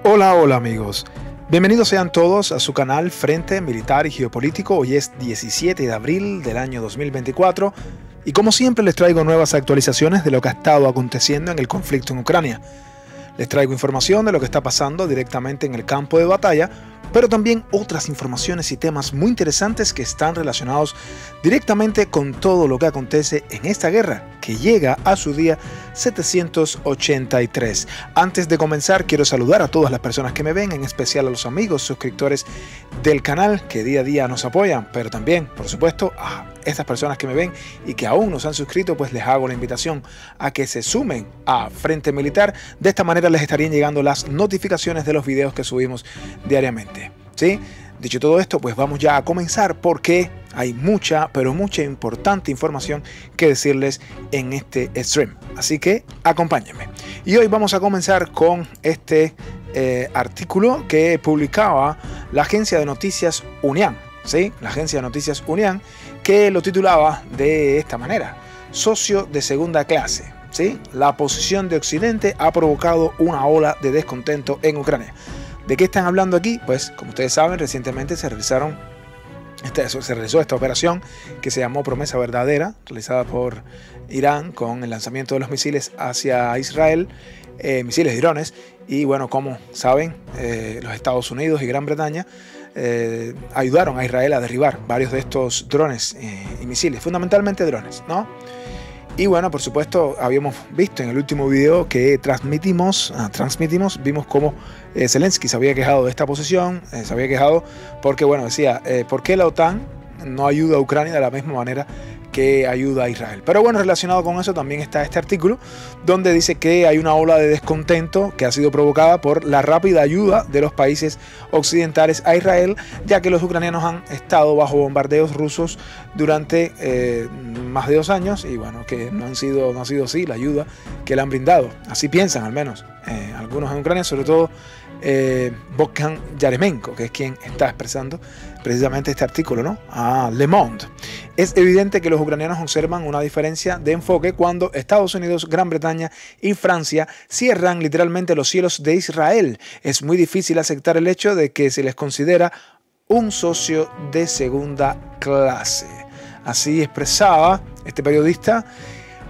Hola amigos, bienvenidos sean todos a su canal Frente Militar y Geopolítico. Hoy es 17 de abril del año 2024 y como siempre les traigo nuevas actualizaciones de lo que ha estado aconteciendo en el conflicto en Ucrania. Les traigo información de lo que está pasando directamente en el campo de batalla, pero también otras informaciones y temas muy interesantes que están relacionados directamente con todo lo que acontece en esta guerra que llega a su día 783. Antes de comenzar, quiero saludar a todas las personas que me ven, en especial a los amigos suscriptores del canal que día a día nos apoyan, pero también, por supuesto, a estas personas que me ven y que aún no se han suscrito, pues les hago la invitación a que se sumen a Frente Militar. De esta manera les estarían llegando las notificaciones de los videos que subimos diariamente. ¿Sí? Dicho todo esto, pues vamos ya a comenzar porque hay mucha, pero mucha importante información que decirles en este stream. Así que acompáñenme. Y hoy vamos a comenzar con este artículo que publicaba la agencia de noticias Unian. ¿Sí? La agencia de noticias Unian, que lo titulaba de esta manera: socio de segunda clase. ¿Sí? La posición de Occidente ha provocado una ola de descontento en Ucrania. ¿De qué están hablando aquí? Pues, como ustedes saben, recientemente se realizó esta operación que se llamó Promesa Verdadera, realizada por Irán con el lanzamiento de los misiles hacia Israel, misiles y drones. Y bueno, como saben, los Estados Unidos y Gran Bretaña ayudaron a Israel a derribar varios de estos drones y misiles, fundamentalmente drones, ¿no? Y bueno, por supuesto, habíamos visto en el último video que transmitimos, vimos cómo Zelensky se había quejado de esta posición, se había quejado porque, bueno, decía, ¿por qué la OTAN no ayuda a Ucrania de la misma manera que ayuda a Israel? Pero bueno, relacionado con eso también está este artículo donde dice que hay una ola de descontento que ha sido provocada por la rápida ayuda de los países occidentales a Israel, ya que los ucranianos han estado bajo bombardeos rusos durante más de 2 años y bueno, que no ha sido así la ayuda que le han brindado. Así piensan al menos algunos en Ucrania, sobre todo Bogdan Yaremenko, que es quien está expresando precisamente este artículo, ¿no? A Le Monde. Es evidente que los ucranianos observan una diferencia de enfoque cuando Estados Unidos, Gran Bretaña y Francia cierran literalmente los cielos de Israel. Es muy difícil aceptar el hecho de que se les considera un socio de segunda clase. Así expresaba este periodista.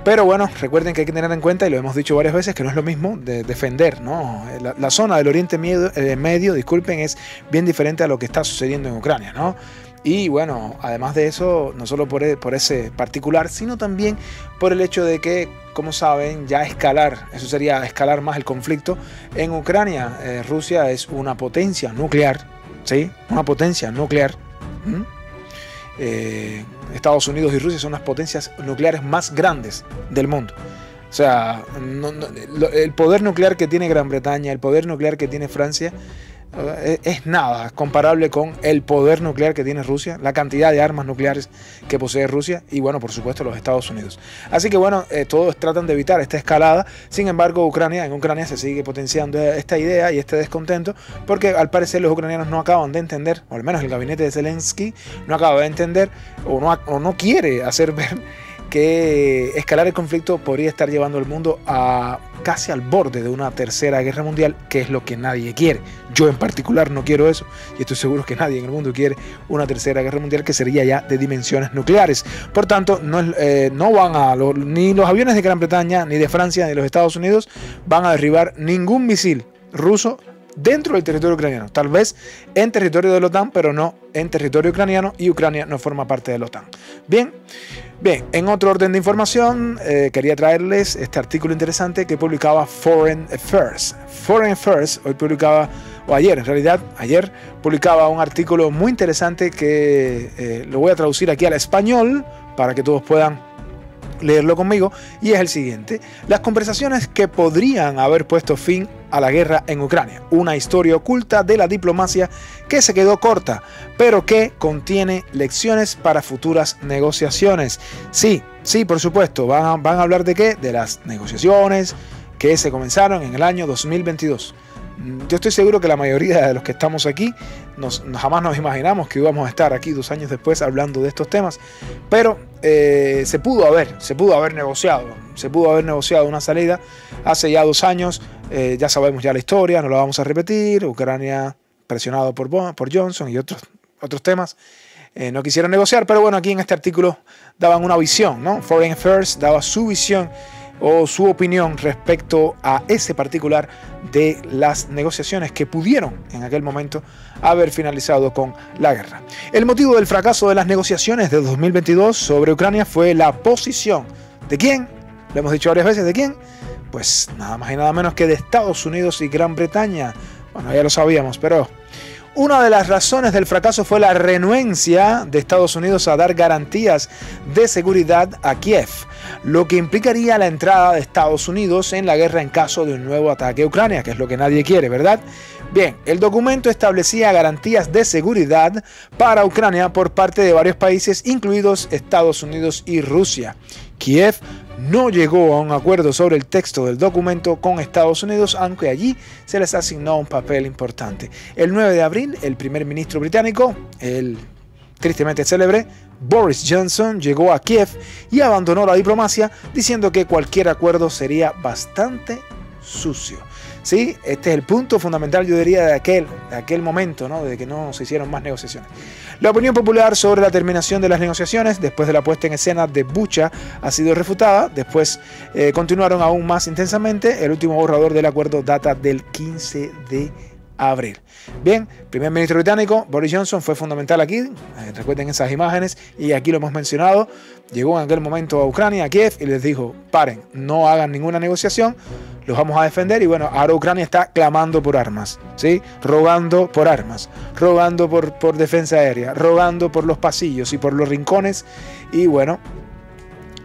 Pero bueno, recuerden que hay que tener en cuenta, y lo hemos dicho varias veces, que no es lo mismo de defender, ¿no? La zona del Oriente Medio, disculpen, es bien diferente a lo que está sucediendo en Ucrania, ¿no? Y bueno, además de eso, no solo por ese particular, sino también por el hecho de que, como saben, ya eso sería escalar más el conflicto en Ucrania. Rusia es una potencia nuclear, ¿sí? Una potencia nuclear. Estados Unidos y Rusia son las potencias nucleares más grandes del mundo. O sea, el poder nuclear que tiene Gran Bretaña, el poder nuclear que tiene Francia, es nada comparable con el poder nuclear que tiene Rusia, la cantidad de armas nucleares que posee Rusia y bueno, por supuesto los Estados Unidos. Así que bueno, todos tratan de evitar esta escalada. Sin embargo, en Ucrania se sigue potenciando esta idea y este descontento porque al parecer los ucranianos no acaban de entender, o al menos el gabinete de Zelensky no acaba de entender o no quiere hacer ver que escalar el conflicto podría estar llevando al mundo casi al borde de una tercera guerra mundial, que es lo que nadie quiere. Yo en particular no quiero eso, y estoy seguro que nadie en el mundo quiere una tercera guerra mundial que sería ya de dimensiones nucleares. Por tanto, no van ni los aviones de Gran Bretaña, ni de Francia, ni de los Estados Unidos van a derribar ningún misil ruso dentro del territorio ucraniano, tal vez en territorio de la OTAN, pero no en territorio ucraniano, y Ucrania no forma parte de la OTAN. Bien, en otro orden de información, quería traerles este artículo interesante que publicaba Foreign Affairs. Foreign Affairs hoy publicaba, o ayer en realidad, ayer publicaba un artículo muy interesante que lo voy a traducir aquí al español para que todos puedan leerlo conmigo, y es el siguiente: las conversaciones que podrían haber puesto fin a la guerra en Ucrania, una historia oculta de la diplomacia que se quedó corta, pero que contiene lecciones para futuras negociaciones. Sí, por supuesto, van a hablar de qué, de las negociaciones que se comenzaron en el año 2022. Yo estoy seguro que la mayoría de los que estamos aquí jamás nos imaginamos que íbamos a estar aquí 2 años después hablando de estos temas, pero se pudo haber negociado una salida hace ya 2 años. Ya sabemos ya la historia, no la vamos a repetir. Ucrania presionado por Johnson y otros temas, no quisieron negociar, pero bueno, aquí en este artículo daban una visión, ¿no? Foreign Affairs daba su visión o su opinión respecto a ese particular de las negociaciones que pudieron en aquel momento haber finalizado con la guerra. El motivo del fracaso de las negociaciones de 2022 sobre Ucrania fue la posición ¿de quién? Lo hemos dicho varias veces, ¿de quién? Pues nada más y nada menos que de Estados Unidos y Gran Bretaña. Bueno, ya lo sabíamos, pero una de las razones del fracaso fue la renuencia de Estados Unidos a dar garantías de seguridad a Kiev, lo que implicaría la entrada de Estados Unidos en la guerra en caso de un nuevo ataque a Ucrania, que es lo que nadie quiere, ¿verdad? Bien, el documento establecía garantías de seguridad para Ucrania por parte de varios países, incluidos Estados Unidos y Rusia. Kiev no llegó a un acuerdo sobre el texto del documento con Estados Unidos, aunque allí se les asignó un papel importante. El 9 de abril, el primer ministro británico, el tristemente célebre Boris Johnson, llegó a Kiev y abandonó la diplomacia, diciendo que cualquier acuerdo sería bastante sucio. Sí, este es el punto fundamental, yo diría, de aquel momento, ¿no? De que no se hicieron más negociaciones. La opinión popular sobre la terminación de las negociaciones después de la puesta en escena de Bucha ha sido refutada. Después continuaron aún más intensamente. El último borrador del acuerdo data del 15 de abril. Bien, primer ministro británico Boris Johnson fue fundamental aquí. Recuerden esas imágenes y aquí lo hemos mencionado. Llegó en aquel momento a Ucrania, a Kiev, y les dijo: paren, no hagan ninguna negociación, los vamos a defender. Y bueno, ahora Ucrania está clamando por armas, ¿sí? Rogando por armas, rogando por defensa aérea, rogando por los pasillos y por los rincones. Y bueno,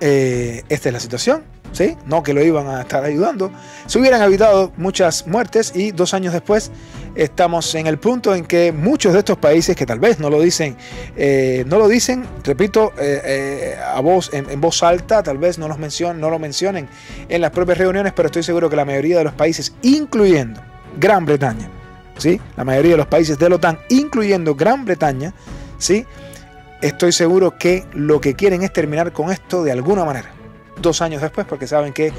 esta es la situación, ¿sí? No que lo iban a estar ayudando. Se hubieran evitado muchas muertes y 2 años después estamos en el punto en que muchos de estos países que tal vez no lo dicen, repito, en voz alta, tal vez no lo mencionen en las propias reuniones, pero estoy seguro que la mayoría de los países, incluyendo Gran Bretaña, ¿sí? La mayoría de los países de la OTAN, incluyendo Gran Bretaña, ¿sí? Estoy seguro que lo que quieren es terminar con esto de alguna manera. 2 años después, porque saben que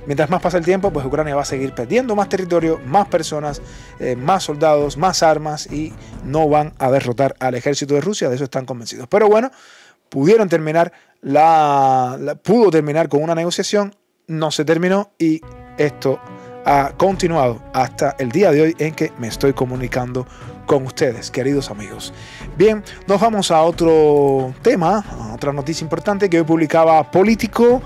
mientras más pasa el tiempo, pues Ucrania va a seguir perdiendo más territorio, más personas, más soldados, más armas, y no van a derrotar al ejército de Rusia, de eso están convencidos. Pero bueno, pudo terminar con una negociación, no se terminó, y esto ha continuado hasta el día de hoy en que me estoy comunicando con ustedes, queridos amigos. Bien, nos vamos a otro tema, a otra noticia importante que hoy publicaba Político,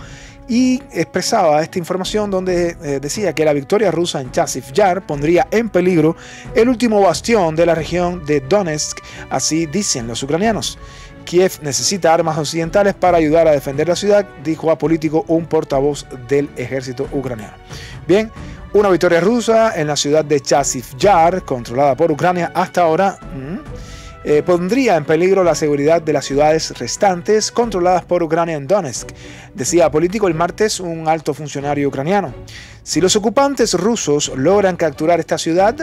y expresaba esta información donde decía que la victoria rusa en Chasiv Yar pondría en peligro el último bastión de la región de Donetsk, así dicen los ucranianos. Kiev necesita armas occidentales para ayudar a defender la ciudad, dijo a Político un portavoz del ejército ucraniano. Bien, una victoria rusa en la ciudad de Chasiv Yar, controlada por Ucrania hasta ahora, pondría en peligro la seguridad de las ciudades restantes controladas por Ucrania en Donetsk, decía Político el martes un alto funcionario ucraniano. Si los ocupantes rusos logran capturar esta ciudad,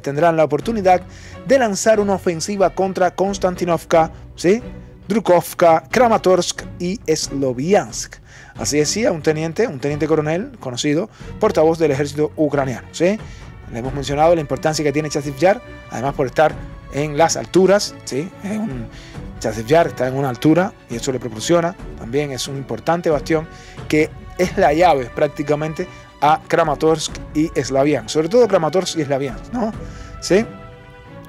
tendrán la oportunidad de lanzar una ofensiva contra Konstantinovka, ¿sí? Drukovka, Kramatorsk y Sloviansk. Así decía un teniente coronel conocido, portavoz del ejército ucraniano, ¿sí? Le hemos mencionado la importancia que tiene Chasiv Yar, además por estar en las alturas, ¿sí? Chasiv Yar está en una altura y eso le proporciona, también es un importante bastión que es la llave prácticamente a Kramatorsk y Slaviansk, sobre todo Kramatorsk y Slaviansk, ¿no? ¿Sí?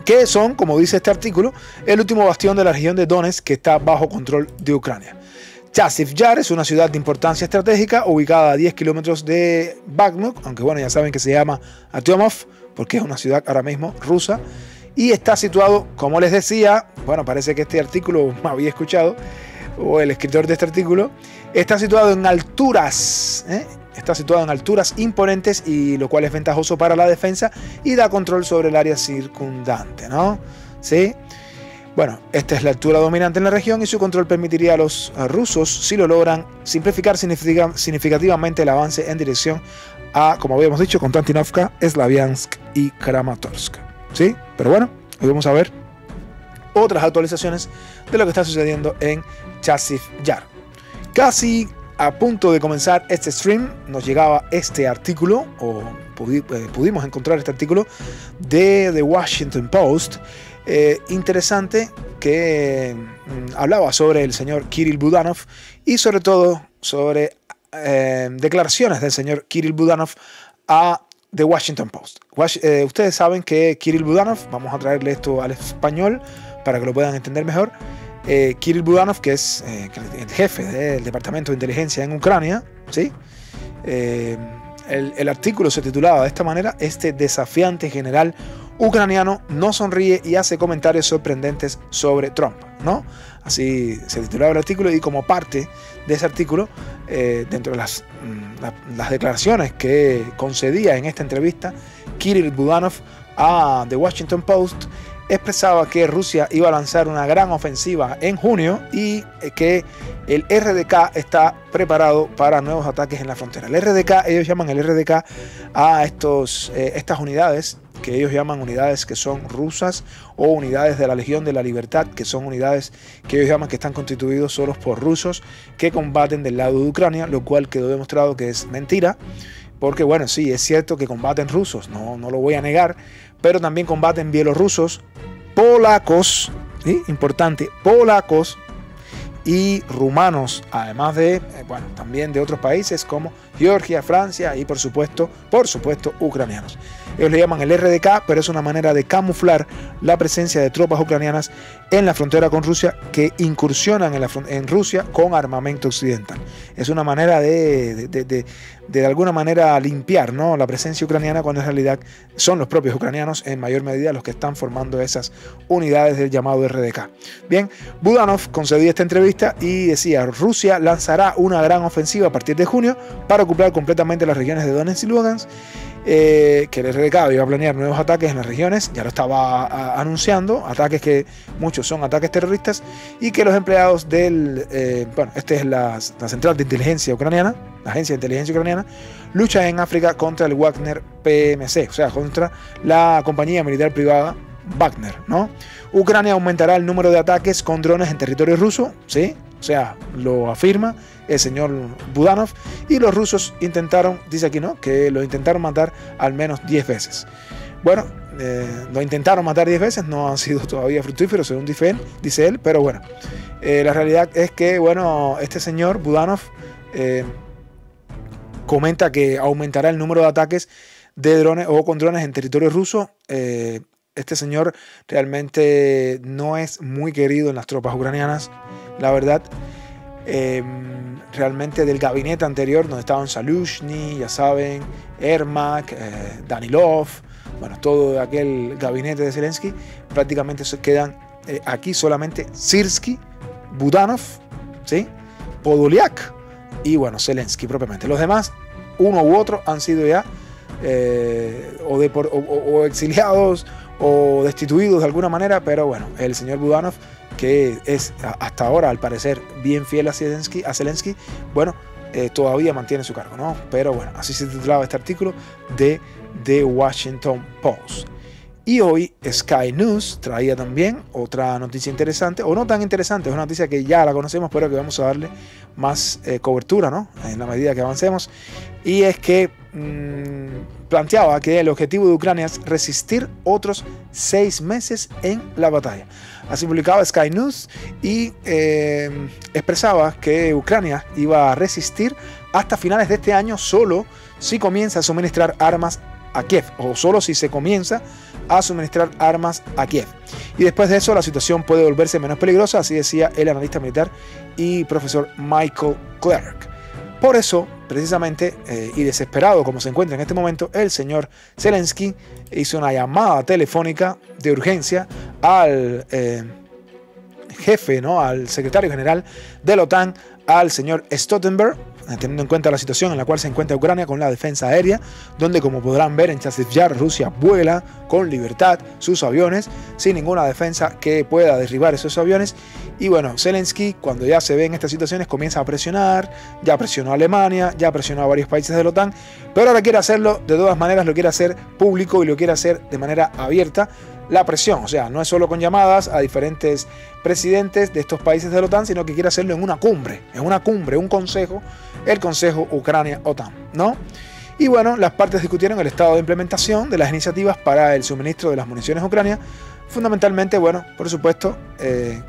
Que son, como dice este artículo, el último bastión de la región de Donetsk que está bajo control de Ucrania. Chasiv Yar es una ciudad de importancia estratégica ubicada a 10 kilómetros de Bakhmut, aunque bueno, ya saben que se llama Artyomov porque es una ciudad ahora mismo rusa, y está situado, como les decía, bueno, parece que este artículo me había escuchado, o el escritor de este artículo, está situado en alturas, está situado en alturas imponentes, y lo cual es ventajoso para la defensa y da control sobre el área circundante, ¿no? ¿Sí? Bueno, esta es la altura dominante en la región y su control permitiría a los rusos, si lo logran, simplificar significativamente el avance en dirección a, como habíamos dicho, Konstantinovka, Slaviansk y Kramatorsk. ¿Sí? Pero bueno, hoy vamos a ver otras actualizaciones de lo que está sucediendo en Chasiv Yar. Casi a punto de comenzar este stream nos llegaba este artículo, o pudimos encontrar este artículo de The Washington Post, interesante, que hablaba sobre el señor Kirill Budanov y sobre todo sobre declaraciones del señor Kirill Budanov a The Washington Post. Ustedes saben que Kirill Budanov, vamos a traerle esto al español para que lo puedan entender mejor. Kirill Budanov, que es el jefe del Departamento de Inteligencia en Ucrania, ¿sí? El artículo se titulaba de esta manera: este desafiante general ucraniano no sonríe y hace comentarios sorprendentes sobre Trump, ¿no? Así se titulaba el artículo, y como parte de ese artículo, dentro de las declaraciones que concedía en esta entrevista, Kirill Budanov a The Washington Post expresaba que Rusia iba a lanzar una gran ofensiva en junio y que el RDK está preparado para nuevos ataques en la frontera. El RDK, ellos llaman el RDK a estas unidades que ellos llaman unidades que son rusas, o unidades de la Legión de la Libertad, que son unidades que ellos llaman que están constituidos solo por rusos que combaten del lado de Ucrania, lo cual quedó demostrado que es mentira, porque bueno, sí, es cierto que combaten rusos, no lo voy a negar, pero también combaten bielorrusos, polacos, ¿sí? Importante, polacos y rumanos, además de, bueno, también de otros países como Georgia, Francia y por supuesto, ucranianos. Ellos le llaman el RDK, pero es una manera de camuflar la presencia de tropas ucranianas en la frontera con Rusia, que incursionan en Rusia con armamento occidental. Es una manera de alguna manera limpiar, ¿no?, la presencia ucraniana, cuando en realidad son los propios ucranianos en mayor medida los que están formando esas unidades del llamado RDK. Bien, Budanov concedía esta entrevista y decía: Rusia lanzará una gran ofensiva a partir de junio para ocupar completamente las regiones de Donetsk y Lugansk, que el RDK iba a planear nuevos ataques en las regiones, ya lo estaba anunciando, ataques que muchos son ataques terroristas, y que los empleados del, esta es la Central de Inteligencia Ucraniana, la Agencia de Inteligencia Ucraniana, luchan en África contra el Wagner PMC, o sea, contra la compañía militar privada Wagner, ¿no? Ucrania aumentará el número de ataques con drones en territorio ruso, ¿sí? O sea, lo afirma el señor Budanov, y los rusos intentaron, dice aquí, ¿no?, que lo intentaron matar al menos 10 veces. Bueno, lo intentaron matar 10 veces, no han sido todavía fructíferos, según dice él, pero bueno, la realidad es que, bueno, este señor Budanov comenta que aumentará el número de ataques de drones o con drones en territorio ruso. Este señor realmente no es muy querido en las tropas ucranianas, la verdad. Realmente del gabinete anterior, donde estaban Salushny, ya saben, Ermak, Danilov, bueno, todo aquel gabinete de Zelensky, prácticamente se quedan aquí solamente Syrskyi, Budanov, ¿sí?, Podolyak y bueno, Zelensky propiamente. Los demás, uno u otro, han sido ya o exiliados o destituidos de alguna manera, pero bueno, el señor Budanov, que es hasta ahora al parecer bien fiel a Zelensky, bueno, todavía mantiene su cargo, ¿no? Pero bueno, así se titulaba este artículo de The Washington Post. Y hoy Sky News traía también otra noticia interesante, o no tan interesante, es una noticia que ya la conocemos, pero que vamos a darle más cobertura, ¿no?, en la medida que avancemos. Y es que planteaba que el objetivo de Ucrania es resistir otros 6 meses en la batalla. Así publicaba Sky News y expresaba que Ucrania iba a resistir hasta finales de este año solo si comienza a suministrar armas a Kiev, o solo si se comienza a suministrar armas a Kiev. Y después de eso la situación puede volverse menos peligrosa, así decía el analista militar y profesor Michael Clark. Por eso, precisamente, y desesperado como se encuentra en este momento, el señor Zelensky hizo una llamada telefónica de urgencia al jefe, ¿no?, al secretario general de la OTAN, al señor Stoltenberg, teniendo en cuenta la situación en la cual se encuentra Ucrania con la defensa aérea, donde, como podrán ver en Chasiv Yar, Rusia vuela con libertad sus aviones sin ninguna defensa que pueda derribar esos aviones. Y bueno, Zelensky, cuando ya se ve en estas situaciones, comienza a presionar. Ya presionó a Alemania, ya presionó a varios países de la OTAN, pero ahora quiere hacerlo de todas maneras, lo quiere hacer público y lo quiere hacer de manera abierta. La presión, o sea, no es solo con llamadas a diferentes presidentes de estos países de la OTAN, sino que quiere hacerlo en una cumbre, un consejo, el Consejo Ucrania-OTAN, ¿no? Y bueno, las partes discutieron el estado de implementación de las iniciativas para el suministro de las municiones a Ucrania. Fundamentalmente, bueno, por supuesto,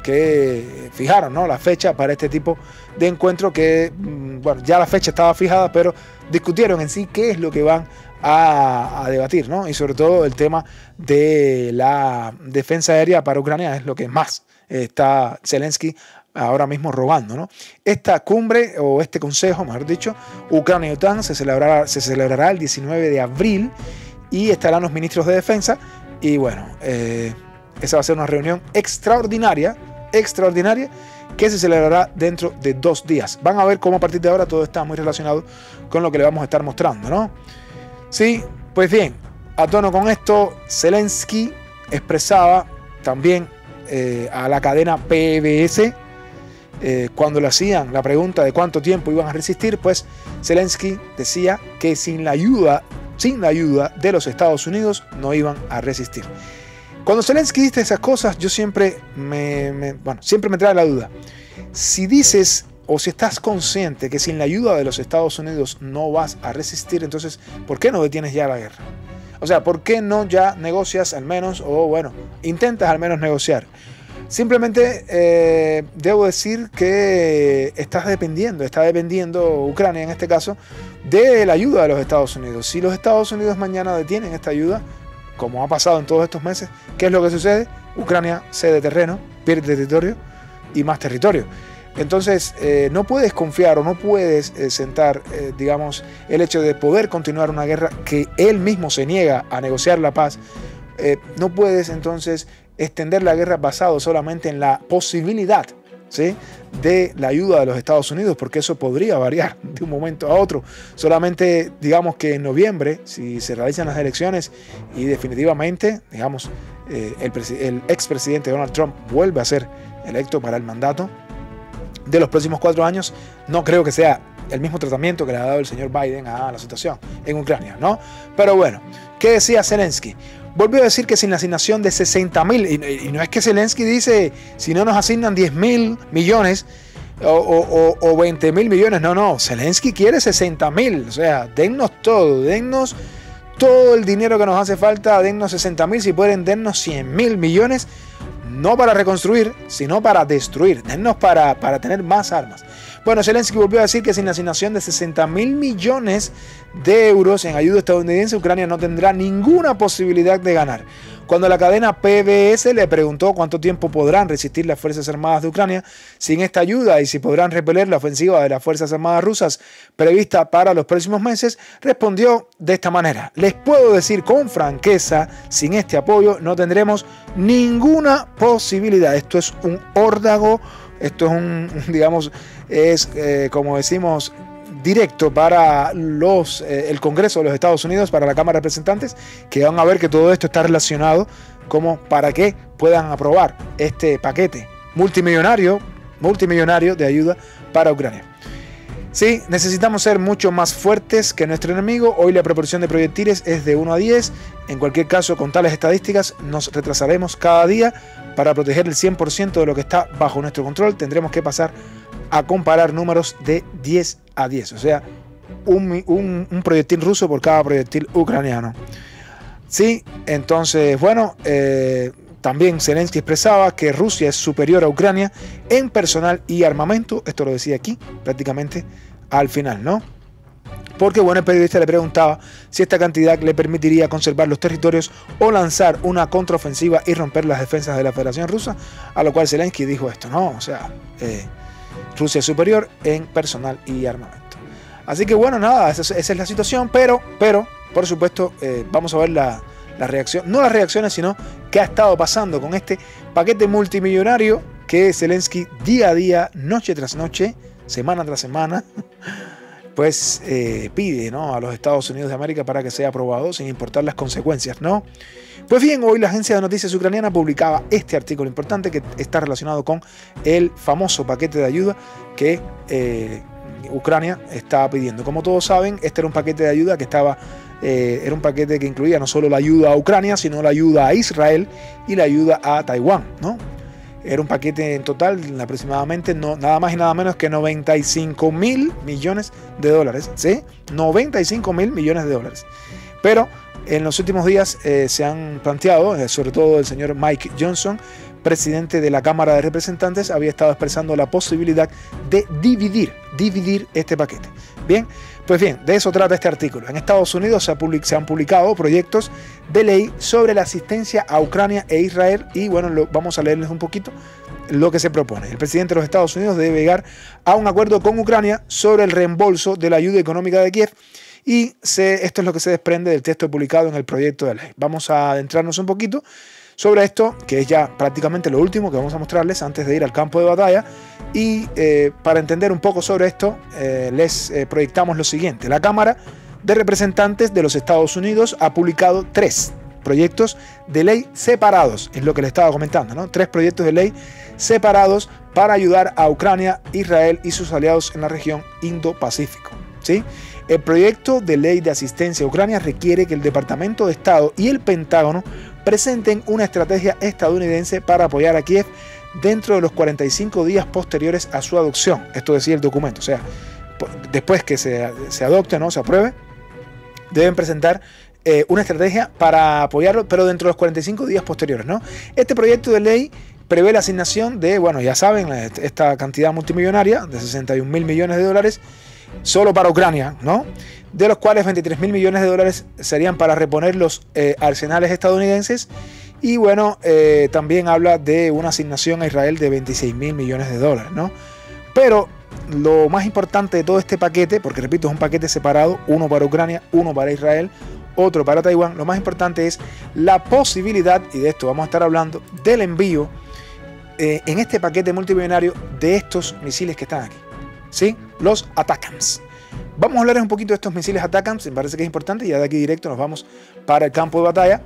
que fijaron, ¿no?, la fecha para este tipo de encuentro que, bueno, ya la fecha estaba fijada, pero discutieron en sí qué es lo que van a debatir, ¿no? Y sobre todo el tema de la defensa aérea para Ucrania es lo que más está Zelensky ahora mismo rogando, ¿no? Esta cumbre, o este consejo, mejor dicho, Ucrania y OTAN, se celebrará el 19 de abril y estarán los ministros de defensa. Y bueno, esa va a ser una reunión extraordinaria que se celebrará dentro de 2 días. Van a ver cómo a partir de ahora todo está muy relacionado con lo que le vamos a estar mostrando, ¿no? Sí, pues bien, a tono con esto, Zelensky expresaba también a la cadena PBS, cuando le hacían la pregunta de cuánto tiempo iban a resistir, pues Zelensky decía que sin la ayuda de los Estados Unidos no iban a resistir. Cuando Zelensky dice esas cosas, yo siempre siempre me trae la duda. Si dices o si estás consciente que sin la ayuda de los Estados Unidos no vas a resistir, entonces, ¿por qué no detienes ya la guerra? O sea, ¿por qué no ya negocias al menos, o bueno, intentas al menos negociar? Simplemente debo decir que está dependiendo Ucrania en este caso de la ayuda de los Estados Unidos. Si los Estados Unidos mañana detienen esta ayuda, como ha pasado en todos estos meses, ¿qué es lo que sucede? Ucrania cede terreno, pierde territorio y más territorio. Entonces no puedes confiar o no puedes sentar, digamos, el hecho de poder continuar una guerra que él mismo se niega a negociar la paz. No puedes entonces extender la guerra basado solamente en la posibilidad, ¿sí?, de la ayuda de los Estados Unidos, porque eso podría variar de un momento a otro. Solamente digamos que en noviembre, si se realizan las elecciones y definitivamente, digamos, el expresidente Donald Trump vuelve a ser electo para el mandato de los próximos 4 años, no creo que sea el mismo tratamiento que le ha dado el señor Biden a la situación en Ucrania, ¿no? Pero bueno, ¿qué decía Zelensky? Volvió a decir que sin la asignación de 60.000, y no es que Zelensky dice, si no nos asignan 10.000 millones o 20.000 millones, no, Zelensky quiere 60.000, o sea, dennos todo el dinero que nos hace falta, dennos 60.000, si pueden, dennos 100.000 millones, no para reconstruir, sino para destruir, dennos para tener más armas. Bueno, Zelensky volvió a decir que sin la asignación de 60.000 millones de euros en ayuda estadounidense, Ucrania no tendrá ninguna posibilidad de ganar. Cuando la cadena PBS le preguntó cuánto tiempo podrán resistir las Fuerzas Armadas de Ucrania sin esta ayuda y si podrán repeler la ofensiva de las Fuerzas Armadas rusas prevista para los próximos meses, respondió de esta manera: les puedo decir con franqueza, sin este apoyo no tendremos ninguna posibilidad. Esto es un órdago, esto es digamos, como decimos, directo para el Congreso de los Estados Unidos, para la Cámara de Representantes, que van a ver que todo esto está relacionado como para que puedan aprobar este paquete multimillonario de ayuda para Ucrania. Sí, necesitamos ser mucho más fuertes que nuestro enemigo. Hoy la proporción de proyectiles es de 1 a 10. En cualquier caso, con tales estadísticas, nos retrasaremos cada día. Para proteger el 100% de lo que está bajo nuestro control, tendremos que pasar a comparar números de 10 a 10. O sea, un proyectil ruso por cada proyectil ucraniano. Sí, entonces, bueno, también Zelensky expresaba que Rusia es superior a Ucrania en personal y armamento. Esto lo decía aquí prácticamente al final, ¿no? Porque, bueno, el periodista le preguntaba si esta cantidad le permitiría conservar los territorios o lanzar una contraofensiva y romper las defensas de la Federación Rusa, a lo cual Zelensky dijo esto, ¿no? O sea, Rusia es superior en personal y armamento. Así que, bueno, nada, esa es la situación, pero por supuesto, vamos a ver la reacción, no las reacciones, sino qué ha estado pasando con este paquete multimillonario que Zelensky día a día, noche tras noche, semana tras semana, pues pide, ¿no?, a los Estados Unidos de América para que sea aprobado sin importar las consecuencias, ¿no? Pues bien, hoy la agencia de noticias ucraniana publicaba este artículo importante que está relacionado con el famoso paquete de ayuda que Ucrania está pidiendo. Como todos saben, este era un paquete de ayuda que era un paquete que incluía no solo la ayuda a Ucrania, sino la ayuda a Israel y la ayuda a Taiwán, ¿no? Era un paquete en total aproximadamente nada más y nada menos que 95 mil millones de dólares, ¿sí? 95 mil millones de dólares. Pero en los últimos días se han planteado, sobre todo el señor Mike Johnson, presidente de la Cámara de Representantes, había estado expresando la posibilidad de dividir este paquete. Bien, pues bien, de eso trata este artículo. En Estados Unidos se han publicado proyectos de ley sobre la asistencia a Ucrania e Israel y bueno, vamos a leerles un poquito lo que se propone. El presidente de los Estados Unidos debe llegar a un acuerdo con Ucrania sobre el reembolso de la ayuda económica de Kiev y esto es lo que se desprende del texto publicado en el proyecto de ley. Vamos a adentrarnos un poquito sobre esto, que es ya prácticamente lo último que vamos a mostrarles antes de ir al campo de batalla. Y para entender un poco sobre esto, les proyectamos lo siguiente. La Cámara de Representantes de los Estados Unidos ha publicado 3 proyectos de ley separados, es lo que les estaba comentando, ¿no? 3 proyectos de ley separados para ayudar a Ucrania, Israel y sus aliados en la región Indo-Pacífico, ¿sí? El proyecto de ley de asistencia a Ucrania requiere que el Departamento de Estado y el Pentágono presenten una estrategia estadounidense para apoyar a Kiev dentro de los 45 días posteriores a su adopción. Esto decía el documento. O sea, después que se adopte, ¿no?, se apruebe, deben presentar una estrategia para apoyarlo, pero dentro de los 45 días posteriores, ¿no? Este proyecto de ley prevé la asignación de, bueno, ya saben, esta cantidad multimillonaria de 61 mil millones de dólares solo para Ucrania, ¿no?, de los cuales 23 mil millones de dólares serían para reponer los arsenales estadounidenses y bueno, también habla de una asignación a Israel de 26 mil millones de dólares, ¿no? Pero lo más importante de todo este paquete, porque repito, es un paquete separado, uno para Ucrania, uno para Israel, otro para Taiwán, lo más importante es la posibilidad, y de esto vamos a estar hablando, del envío en este paquete multimillonario de estos misiles que están aquí, ¿sí? Los ATACMS. Vamos a hablar un poquito de estos misiles ATACMS, me parece que es importante, y ya de aquí directo nos vamos para el campo de batalla.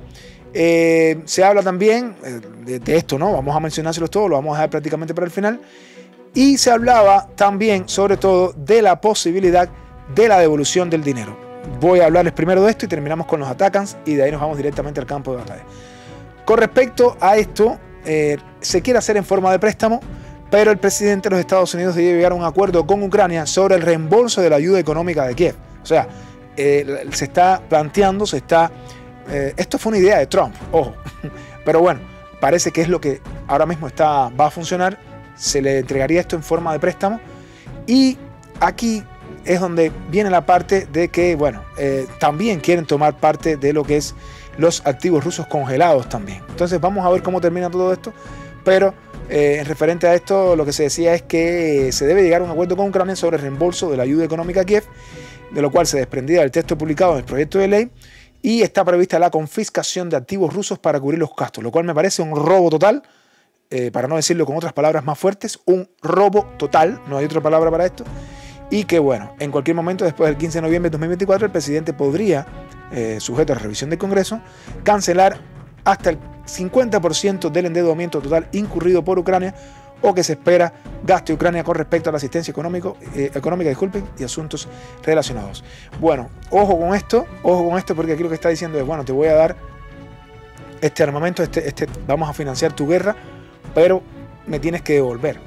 Se habla también de esto, ¿no? Vamos a mencionárselos todos, lo vamos a dejar prácticamente para el final. Y se hablaba también, sobre todo, de la posibilidad de la devolución del dinero. Voy a hablarles primero de esto y terminamos con los ATACMS y de ahí nos vamos directamente al campo de batalla. Con respecto a esto, se quiere hacer en forma de préstamo, pero el presidente de los Estados Unidos debe llegar a un acuerdo con Ucrania sobre el reembolso de la ayuda económica de Kiev. O sea, se está planteando, esto fue una idea de Trump, ojo, pero bueno, parece que es lo que ahora mismo va a funcionar. Se le entregaría esto en forma de préstamo y aquí es donde viene la parte de que, bueno, también quieren tomar parte de lo que es los activos rusos congelados también. Entonces vamos a ver cómo termina todo esto, pero en referente a esto lo que se decía es que se debe llegar a un acuerdo con Ucrania sobre el reembolso de la ayuda económica a Kiev, de lo cual se desprendía del texto publicado en el proyecto de ley y está prevista la confiscación de activos rusos para cubrir los gastos, lo cual me parece un robo total, para no decirlo con otras palabras más fuertes, un robo total, no hay otra palabra para esto, y que bueno, en cualquier momento después del 15 de noviembre de 2024 el presidente podría, sujeto a la revisión del Congreso, cancelar hasta el 50% del endeudamiento total incurrido por Ucrania o que se espera gaste Ucrania con respecto a la asistencia económica, y asuntos relacionados. Bueno, ojo con esto porque aquí lo que está diciendo es, bueno, te voy a dar este armamento, vamos a financiar tu guerra, pero me tienes que devolver.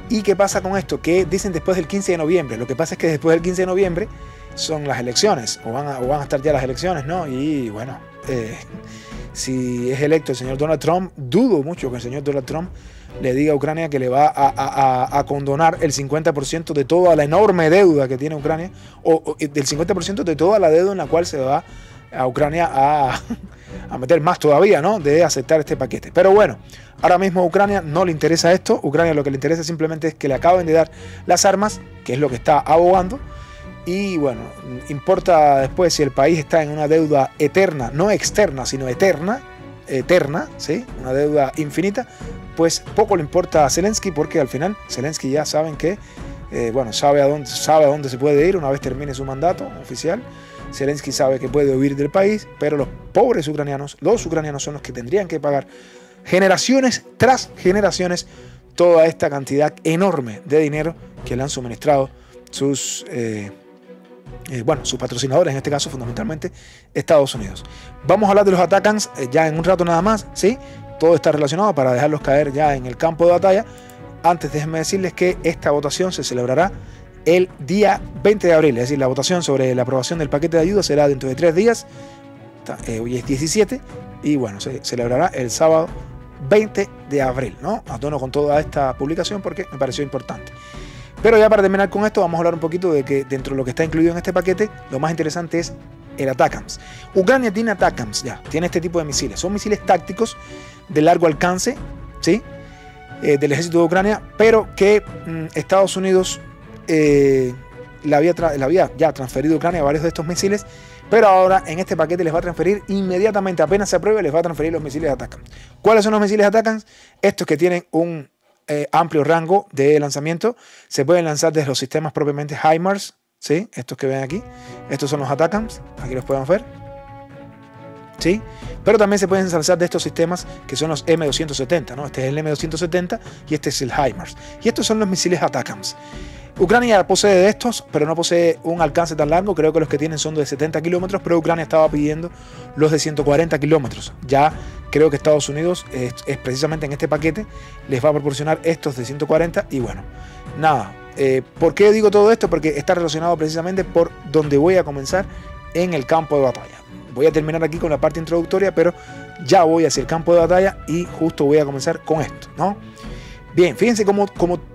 ¿Y qué pasa con esto? Que dicen después del 15 de noviembre. Lo que pasa es que después del 15 de noviembre son las elecciones, o van a estar ya las elecciones, ¿no? Y bueno, si es electo el señor Donald Trump, dudo mucho que el señor Donald Trump le diga a Ucrania que le va a condonar el 50% de toda la enorme deuda que tiene Ucrania, o del 50% de toda la deuda en la cual se va a Ucrania a meter más todavía, ¿no?, de aceptar este paquete. Pero bueno, ahora mismo a Ucrania no le interesa esto. Ucrania lo que le interesa simplemente es que le acaben de dar las armas, que es lo que está abogando. Y bueno, importa después si el país está en una deuda eterna, no externa, sino eterna, ¿sí?, una deuda infinita, pues poco le importa a Zelensky, porque al final Zelensky ya saben que bueno, sabe a dónde se puede ir una vez termine su mandato oficial. Zelensky sabe que puede huir del país, pero los pobres ucranianos, los ucranianos son los que tendrían que pagar generaciones tras generaciones toda esta cantidad enorme de dinero que le han suministrado sus patrocinadores, en este caso fundamentalmente Estados Unidos. Vamos a hablar de los ATACMS ya en un rato nada más, ¿sí? Todo está relacionado para dejarlos caer ya en el campo de batalla. Antes déjenme decirles que esta votación se celebrará el día 20 de abril, es decir, la votación sobre la aprobación del paquete de ayuda será dentro de 3 días, hoy es 17, y bueno, se celebrará el sábado 20 de abril, ¿no? A tono con toda esta publicación porque me pareció importante. Pero ya para terminar con esto, vamos a hablar un poquito de que dentro de lo que está incluido en este paquete, lo más interesante es el ATACMS. Ucrania tiene ATACMS ya, tiene este tipo de misiles. Son misiles tácticos de largo alcance, ¿sí? Del ejército de Ucrania, pero que Estados Unidos le había ya transferido a Ucrania varios de estos misiles, pero ahora en este paquete les va a transferir inmediatamente, apenas se apruebe, les va a transferir los misiles ATACMS. ¿Cuáles son los misiles ATACMS? Estos que tienen un amplio rango de lanzamiento, se pueden lanzar desde los sistemas propiamente HIMARS, ¿sí? Estos que ven aquí, estos son los ATACMS, aquí los pueden ver, ¿sí? Pero también se pueden lanzar de estos sistemas que son los M270, ¿no? Este es el M270 y este es el HIMARS, y estos son los misiles ATACMS. Ucrania posee de estos, pero no posee un alcance tan largo. Creo que los que tienen son de 70 kilómetros, pero Ucrania estaba pidiendo los de 140 kilómetros. Ya creo que Estados Unidos es precisamente en este paquete les va a proporcionar estos de 140 y bueno, nada. ¿Por qué digo todo esto? Porque está relacionado precisamente por donde voy a comenzar en el campo de batalla. Voy a terminar aquí con la parte introductoria, pero ya voy hacia el campo de batalla y justo voy a comenzar con esto, ¿no? Bien, fíjense cómo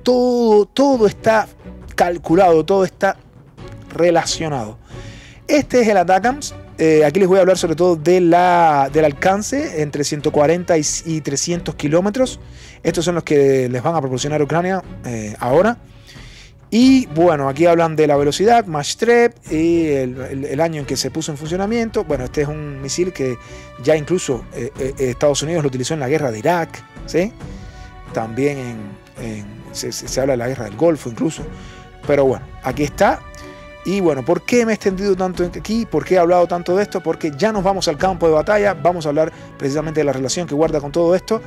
todo está calculado, todo está relacionado. Este es el ATACMS. Aquí les voy a hablar sobre todo del alcance entre 140 y 300 kilómetros. Estos son los que les van a proporcionar a Ucrania ahora. Y bueno, aquí hablan de la velocidad, Mach 3 y el año en que se puso en funcionamiento. Bueno, este es un misil que ya incluso Estados Unidos lo utilizó en la guerra de Irak, ¿sí? También se habla de la guerra del Golfo incluso. Pero bueno, aquí está. Y bueno, ¿por qué me he extendido tanto aquí? ¿Por qué he hablado tanto de esto? Porque ya nos vamos al campo de batalla. Vamos a hablar precisamente de la relación que guarda con todo esto.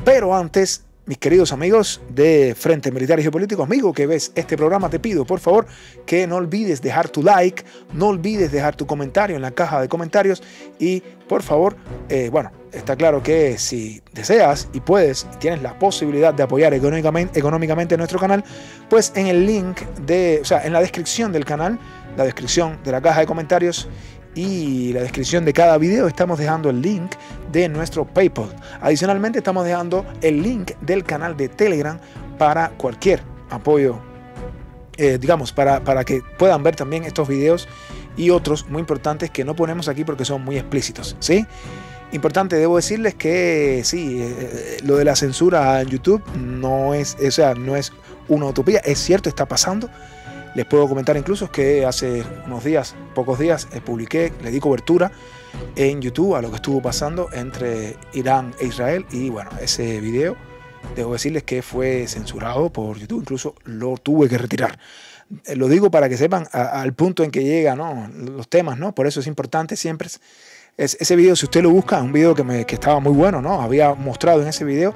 Pero antes, mis queridos amigos de Frente Militar y Geopolítico, amigo que ves este programa, te pido por favor que no olvides dejar tu like, no olvides dejar tu comentario en la caja de comentarios y por favor, bueno, está claro que si deseas y puedes y tienes la posibilidad de apoyar económicamente nuestro canal, pues en el link en la descripción del canal, la descripción de la caja de comentarios y la descripción de cada video estamos dejando el link de nuestro PayPal. Adicionalmente estamos dejando el link del canal de Telegram para cualquier apoyo, digamos, para que puedan ver también estos videos y otros muy importantes que no ponemos aquí porque son muy explícitos, ¿sí? Importante, debo decirles que sí, lo de la censura en YouTube no es una utopía, es cierto, está pasando. Les puedo comentar incluso que hace unos días, pocos días, publiqué, le di cobertura en YouTube a lo que estuvo pasando entre Irán e Israel y bueno, ese video, debo decirles que fue censurado por YouTube, incluso lo tuve que retirar. Lo digo para que sepan al punto en que llegan, ¿no?, los temas, ¿no? Por eso es importante siempre. Ese video, si usted lo busca, un video que estaba muy bueno, ¿no? Había mostrado en ese video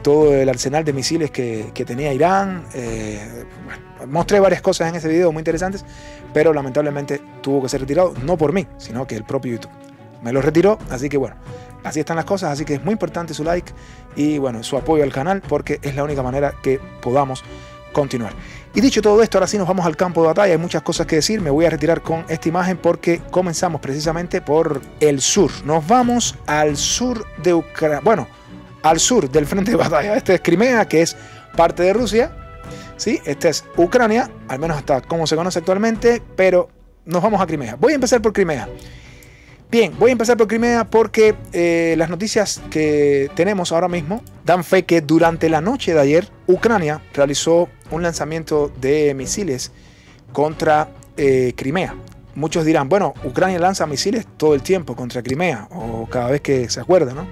todo el arsenal de misiles que tenía Irán. Bueno, mostré varias cosas en ese video muy interesantes, pero lamentablemente tuvo que ser retirado, no por mí, sino que el propio YouTube me lo retiró. Así que bueno, así están las cosas, así que es muy importante su like y bueno, su apoyo al canal, porque es la única manera que podamos continuar. Y dicho todo esto, ahora sí nos vamos al campo de batalla. Hay muchas cosas que decir. Me voy a retirar con esta imagen porque comenzamos precisamente por el sur. Nos vamos al sur de Ucrania, bueno, al sur del frente de batalla. Este es Crimea, que es parte de Rusia, ¿sí? Este es Ucrania, al menos hasta como se conoce actualmente, pero nos vamos a Crimea. Voy a empezar por Crimea. Bien, voy a empezar por Crimea porque las noticias que tenemos ahora mismo dan fe que durante la noche de ayer Ucrania realizó un lanzamiento de misiles contra Crimea. Muchos dirán, bueno, Ucrania lanza misiles todo el tiempo contra Crimea o cada vez que se acuerda, ¿no?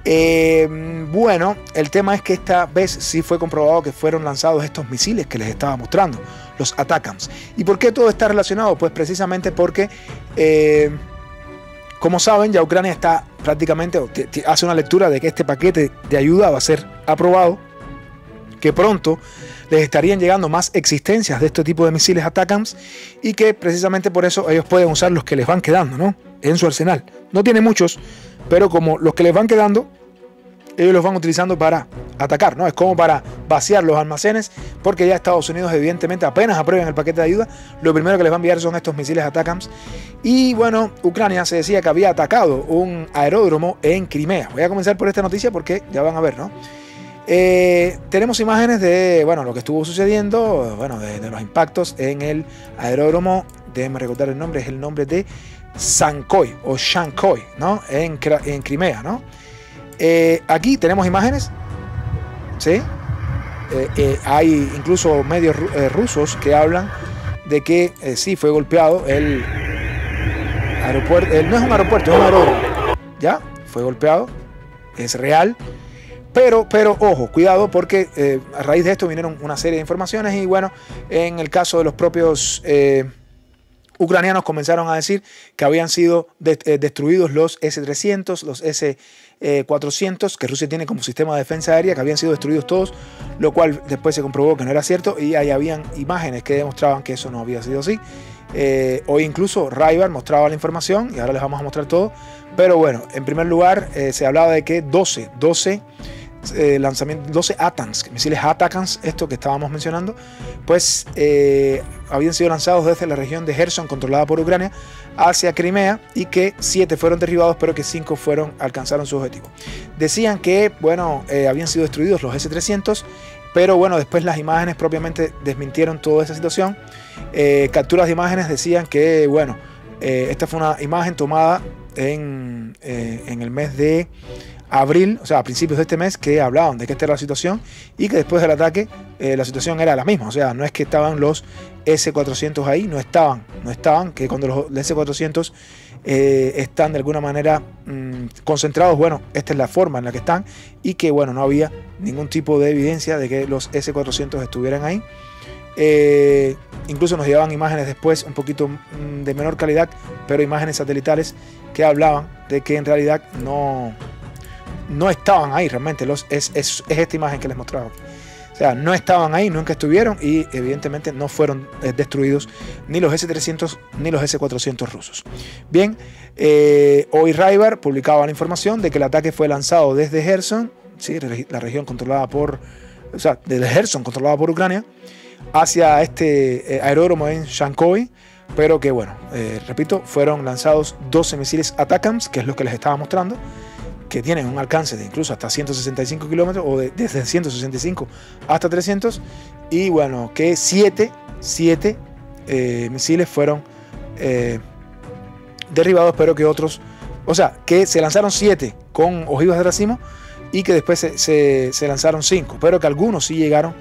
Bueno, el tema es que esta vez sí fue comprobado que fueron lanzados estos misiles que les estaba mostrando, los ATACMS. ¿Y por qué todo está relacionado? Pues precisamente porque, como saben, ya Ucrania está prácticamente, hace una lectura de que este paquete de ayuda va a ser aprobado, que pronto les estarían llegando más existencias de este tipo de misiles ATACMS y que precisamente por eso ellos pueden usar los que les van quedando, ¿no?, en su arsenal. No tiene muchos, pero como los que les van quedando, ellos los van utilizando para atacar, ¿no? Es como para vaciar los almacenes, porque ya Estados Unidos, evidentemente, apenas aprueben el paquete de ayuda, lo primero que les va a enviar son estos misiles ATACMS. Y bueno, Ucrania se decía que había atacado un aeródromo en Crimea. Voy a comenzar por esta noticia porque ya van a ver, ¿no? Tenemos imágenes de, bueno, lo que estuvo sucediendo, bueno, de los impactos en el aeródromo, déjenme recordar el nombre, es el nombre de Sankoy o Shankoy, ¿no?, en Crimea, ¿no? Aquí tenemos imágenes, ¿sí? Hay incluso medios rusos que hablan de que sí fue golpeado el aeropuerto. No es un aeropuerto, es un aeródromo, ¿ya? Fue golpeado, es real. Pero ojo, cuidado, porque a raíz de esto vinieron una serie de informaciones y bueno, en el caso de los propios ucranianos comenzaron a decir que habían sido destruidos los S-300, los S-400, que Rusia tiene como sistema de defensa aérea, que habían sido destruidos todos, lo cual después se comprobó que no era cierto y ahí habían imágenes que demostraban que eso no había sido así. Hoy incluso Rybar mostraba la información y ahora les vamos a mostrar todo. Pero bueno, en primer lugar se hablaba de que 12 lanzamientos, 12 ATACMS, misiles ATACMS, esto que estábamos mencionando, pues habían sido lanzados desde la región de Gerson, controlada por Ucrania, hacia Crimea, y que 7 fueron derribados, pero que 5 alcanzaron su objetivo. Decían que, bueno, habían sido destruidos los S-300, pero bueno, después las imágenes propiamente desmintieron toda esa situación. Capturas de imágenes decían que, bueno, esta fue una imagen tomada en el mes de abril, o sea, a principios de este mes, que hablaban de que esta era la situación y que después del ataque la situación era la misma. O sea, no es que estaban los S-400 ahí, no estaban, que cuando los S-400 están de alguna manera concentrados, bueno, esta es la forma en la que están y que, bueno, no había ningún tipo de evidencia de que los S-400 estuvieran ahí. Incluso nos llevaban imágenes después un poquito de menor calidad, pero imágenes satelitales que hablaban de que en realidad no estaban ahí realmente. Es esta imagen que les mostraba. O sea, no estaban ahí, nunca estuvieron y evidentemente no fueron destruidos ni los S-300 ni los S-400 rusos. Bien, hoy Rybar publicaba la información de que el ataque fue lanzado desde Gerson, ¿sí?, la región controlada por, o sea, desde Gerson, controlada por Ucrania, hacia este aeródromo en Shankoy, pero que, bueno, repito, fueron lanzados 12 misiles ATACMS, que es lo que les estaba mostrando, que tienen un alcance de incluso hasta 165 kilómetros o desde 165 hasta 300, y bueno, que 7 misiles fueron derribados, pero que otros, o sea, que se lanzaron 7 con ojivas de racimo y que después se lanzaron 5, pero que algunos sí llegaron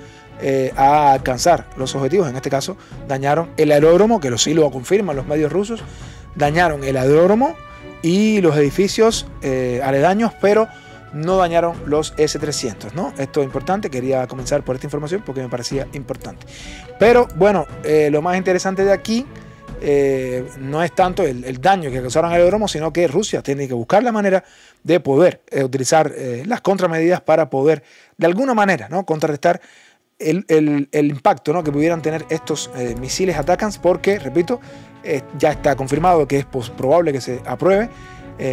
a alcanzar los objetivos. En este caso dañaron el aeródromo, que sí lo confirman los medios rusos, dañaron el aeródromo y los edificios aledaños, pero no dañaron los S-300, ¿no? Esto es importante, quería comenzar por esta información porque me parecía importante. Pero bueno, lo más interesante de aquí no es tanto el daño que causaron al aeródromo, sino que Rusia tiene que buscar la manera de poder utilizar las contramedidas para poder, de alguna manera, ¿no?, contrarrestar el impacto, ¿no?, que pudieran tener estos misiles ATACMS, porque, repito, ya está confirmado que es probable que se apruebe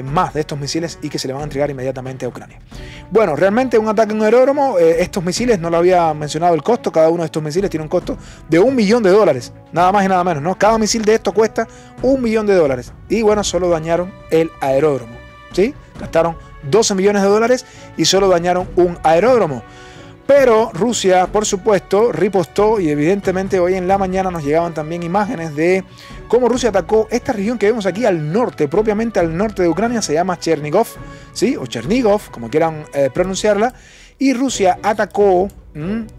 más de estos misiles y que se le van a entregar inmediatamente a Ucrania. Bueno, realmente un ataque en un aeródromo, estos misiles, no lo había mencionado el costo, cada uno de estos misiles tiene un costo de $1 millón, nada más y nada menos, ¿no? Cada misil de esto cuesta $1 millón. Y bueno, solo dañaron el aeródromo, ¿sí? Gastaron $12 millones y solo dañaron un aeródromo. Pero Rusia, por supuesto, ripostó, y evidentemente hoy en la mañana nos llegaban también imágenes de cómo Rusia atacó esta región que vemos aquí al norte, propiamente al norte de Ucrania, se llama Chernigov, ¿sí?, o Chernigov, como quieran pronunciarla, y Rusia atacó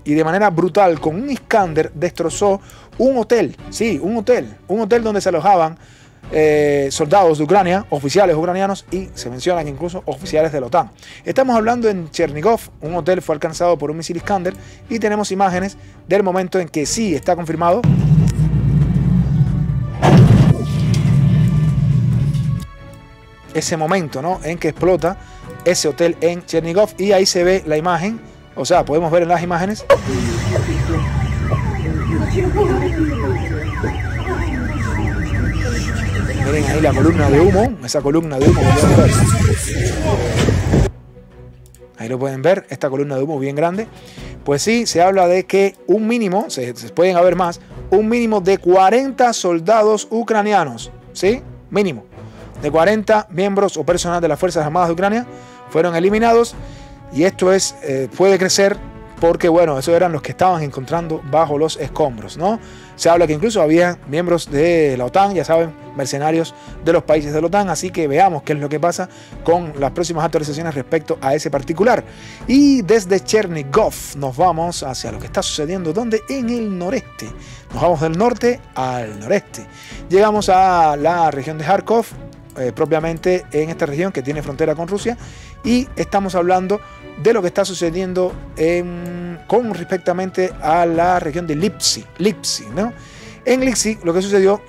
y de manera brutal con un Iskander destrozó un hotel, sí, un hotel donde se alojaban soldados de Ucrania, oficiales ucranianos, y se mencionan incluso oficiales de la OTAN. Estamos hablando en Chernigov, un hotel fue alcanzado por un misil Iskander, y tenemos imágenes del momento en que sí está confirmado ese momento, ¿no?, en que explota ese hotel en Chernigov, y ahí se ve la imagen, o sea, podemos ver en las imágenes miren ahí la columna de humo, esa columna de humo que pueden ver. Ahí lo pueden ver, esta columna de humo bien grande. Pues sí, se habla de que un mínimo, se pueden haber más, un mínimo de 40 soldados ucranianos, ¿sí? Mínimo de 40 miembros o personal de las Fuerzas Armadas de Ucrania fueron eliminados, y esto es puede crecer porque, bueno, esos eran los que estaban encontrando bajo los escombros, ¿no? Se habla que incluso había miembros de la OTAN, ya saben, mercenarios de los países de la OTAN, así que veamos qué es lo que pasa con las próximas actualizaciones respecto a ese particular. Y desde Chernigov nos vamos hacia lo que está sucediendo, donde en el noreste, nos vamos del norte al noreste. Llegamos a la región de Kharkov, propiamente en esta región que tiene frontera con Rusia, y estamos hablando de lo que está sucediendo con respectamente a la región de Lipsy, ¿no? En Lipsy, lo que sucedió,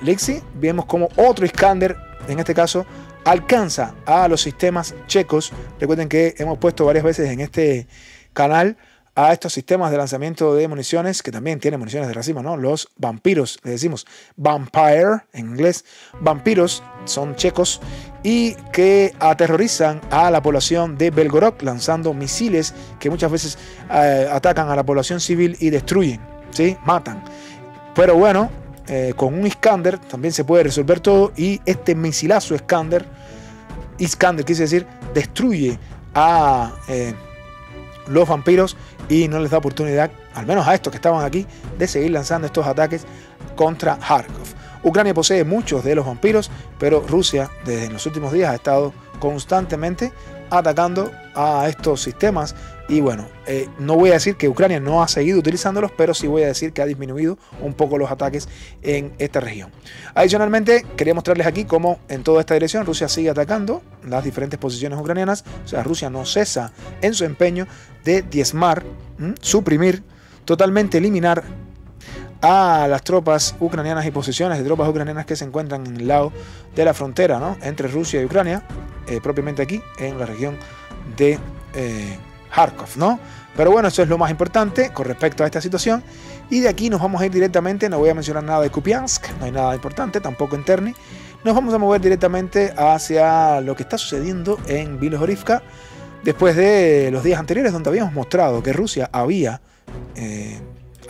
vemos como otro Iskander, en este caso, alcanza a los sistemas checos. Recuerden que hemos puesto varias veces en este canal a estos sistemas de lanzamiento de municiones, que también tienen municiones de racimo, ¿no? Los vampiros, le decimos Vampire en inglés. Vampiros son checos y que aterrorizan a la población de Belgorod, lanzando misiles que muchas veces atacan a la población civil y destruyen, ¿sí? Matan. Pero bueno, con un Iskander también se puede resolver todo, y este misilazo Iskander quise decir, destruye a los vampiros y no les da oportunidad, al menos a estos que estaban aquí, de seguir lanzando estos ataques contra Kharkov. Ucrania posee muchos de los vampiros, pero Rusia desde los últimos días ha estado constantemente atacando a estos sistemas, y bueno, no voy a decir que Ucrania no ha seguido utilizándolos, pero sí voy a decir que ha disminuido un poco los ataques en esta región. Adicionalmente, quería mostrarles aquí cómo en toda esta dirección Rusia sigue atacando las diferentes posiciones ucranianas. O sea, Rusia no cesa en su empeño de diezmar, suprimir, totalmente eliminar a las tropas ucranianas y posiciones de tropas ucranianas que se encuentran en el lado de la frontera, ¿no?, entre Rusia y Ucrania, propiamente aquí en la región de Kharkov, ¿no? Pero bueno, eso es lo más importante con respecto a esta situación, y de aquí nos vamos a ir directamente. No voy a mencionar nada de Kupiansk, no hay nada importante, tampoco en Terni. Nos vamos a mover directamente hacia lo que está sucediendo en Bilohorivka, después de los días anteriores donde habíamos mostrado que Rusia había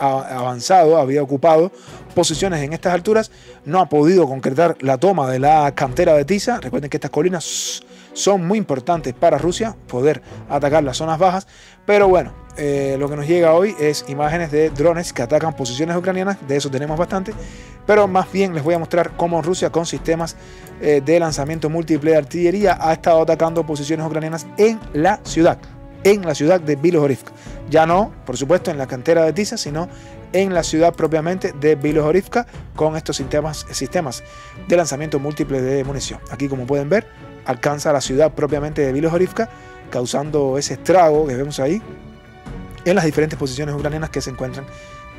avanzado, había ocupado posiciones en estas alturas. No ha podido concretar la toma de la cantera de Tisa. Recuerden que estas colinas son muy importantes para Rusia, poder atacar las zonas bajas. Pero bueno, lo que nos llega hoy es imágenes de drones que atacan posiciones ucranianas. De eso tenemos bastante, pero más bien les voy a mostrar cómo Rusia, con sistemas de lanzamiento múltiple de artillería, ha estado atacando posiciones ucranianas en la ciudad de Bilohorivka. Ya no, por supuesto, en la cantera de Tisa, sino en la ciudad propiamente de Bilohorivka, con estos sistemas de lanzamiento múltiple de munición. Aquí, como pueden ver, alcanza la ciudad propiamente de Bilohorivka, causando ese estrago que vemos ahí en las diferentes posiciones ucranianas que se encuentran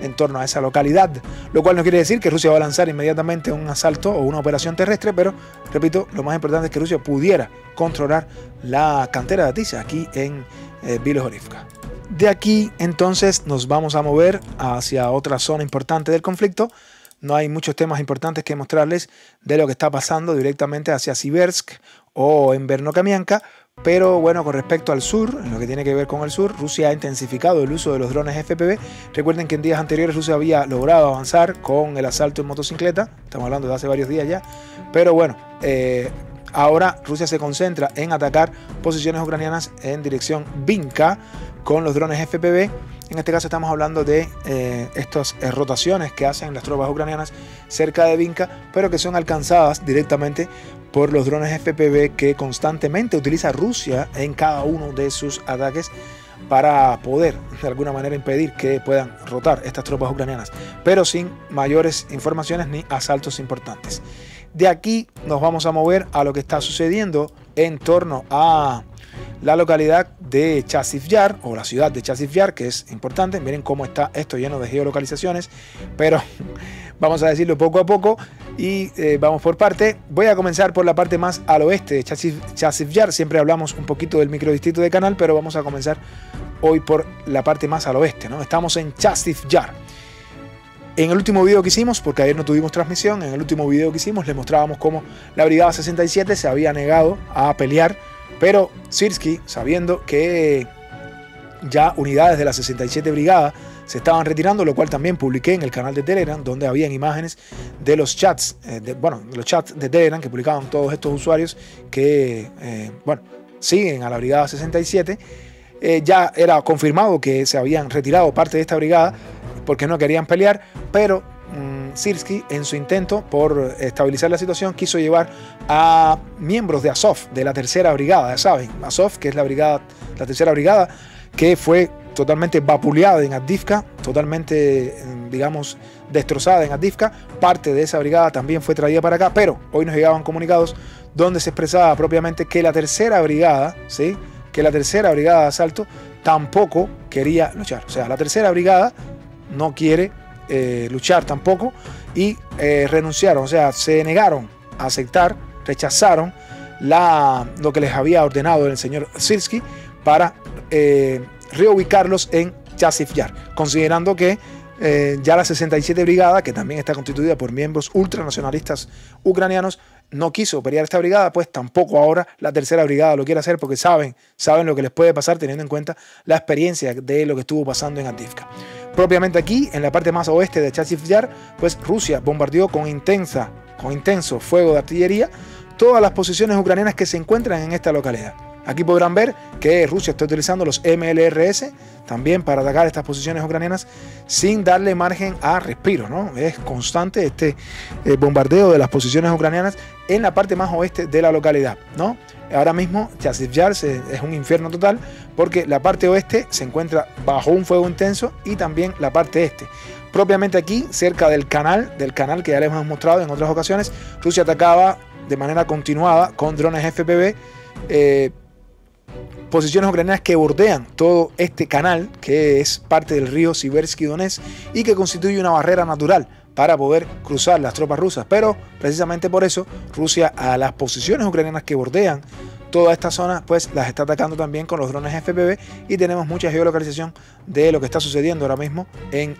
en torno a esa localidad, lo cual no quiere decir que Rusia va a lanzar inmediatamente un asalto o una operación terrestre, pero repito, lo más importante es que Rusia pudiera controlar la cantera de Tisa aquí en Bilohorivka. De aquí entonces nos vamos a mover hacia otra zona importante del conflicto. No hay muchos temas importantes que mostrarles de lo que está pasando directamente hacia Siversk o en Verkhovka, pero bueno, con respecto al sur, en lo que tiene que ver con el sur, Rusia ha intensificado el uso de los drones FPV. Recuerden que en días anteriores Rusia había logrado avanzar con el asalto en motocicleta, estamos hablando de hace varios días ya, pero bueno, ahora Rusia se concentra en atacar posiciones ucranianas en dirección Vinka con los drones FPV. En este caso estamos hablando de estas rotaciones que hacen las tropas ucranianas cerca de Vinka, pero que son alcanzadas directamente por los drones FPV que constantemente utiliza Rusia en cada uno de sus ataques para poder de alguna manera impedir que puedan rotar estas tropas ucranianas, pero sin mayores informaciones ni asaltos importantes. De aquí nos vamos a mover a lo que está sucediendo en torno a la localidad de Chasiv Yar, o la ciudad de Chasiv Yar, que es importante. Miren cómo está esto lleno de geolocalizaciones, pero vamos a decirlo poco a poco y vamos por parte. Voy a comenzar por la parte más al oeste de Chasiv Yar. Siempre hablamos un poquito del microdistrito de Canal, pero vamos a comenzar hoy por la parte más al oeste, ¿no? Estamos en Chasiv Yar. En el último video que hicimos, porque ayer no tuvimos transmisión, en el último video que hicimos les mostrábamos cómo la Brigada 67 se había negado a pelear, pero Syrskyi, sabiendo que ya unidades de la 67 Brigada se estaban retirando, lo cual también publiqué en el canal de Telegram, donde habían imágenes de los chats, de los chats de Telegram que publicaban todos estos usuarios que, siguen a la Brigada 67. Ya era confirmado que se habían retirado parte de esta brigada porque no querían pelear, pero Syrskyi, en su intento por estabilizar la situación, quiso llevar a miembros de Azov, de la tercera brigada. Ya saben, Azov, que es la tercera brigada, que fue totalmente vapuleada en Avdiivka, totalmente, digamos, destrozada en Avdiivka. Parte de esa brigada también fue traída para acá, pero hoy nos llegaban comunicados donde se expresaba propiamente que la tercera brigada, ¿sí?, que la tercera brigada de asalto tampoco quería luchar. O sea, la tercera brigada no quiere luchar tampoco y renunciaron, o sea, se negaron a aceptar, rechazaron lo que les había ordenado el señor Syrskyi para reubicarlos en Chasiv Yar, considerando que ya la 67 Brigada, que también está constituida por miembros ultranacionalistas ucranianos, no quiso pelear esta brigada, pues tampoco ahora la tercera brigada lo quiere hacer, porque saben lo que les puede pasar teniendo en cuenta la experiencia de lo que estuvo pasando en Avdiivka. Propiamente aquí, en la parte más oeste de Chasiv Yar, pues Rusia bombardeó con intenso fuego de artillería todas las posiciones ucranianas que se encuentran en esta localidad. Aquí podrán ver que Rusia está utilizando los MLRS también para atacar estas posiciones ucranianas sin darle margen a respiro, ¿no? Es constante este bombardeo de las posiciones ucranianas en la parte más oeste de la localidad, ¿no? Ahora mismo Chasiv Yar es un infierno total, porque la parte oeste se encuentra bajo un fuego intenso y también la parte este. Propiamente aquí, cerca del canal que ya les hemos mostrado en otras ocasiones, Rusia atacaba de manera continuada con drones FPV posiciones ucranianas que bordean todo este canal, que es parte del río Siversky Donetsk y que constituye una barrera natural para poder cruzar las tropas rusas. Pero precisamente por eso Rusia a las posiciones ucranianas que bordean toda esta zona pues las está atacando también con los drones FPV, y tenemos mucha geolocalización de lo que está sucediendo ahora mismo en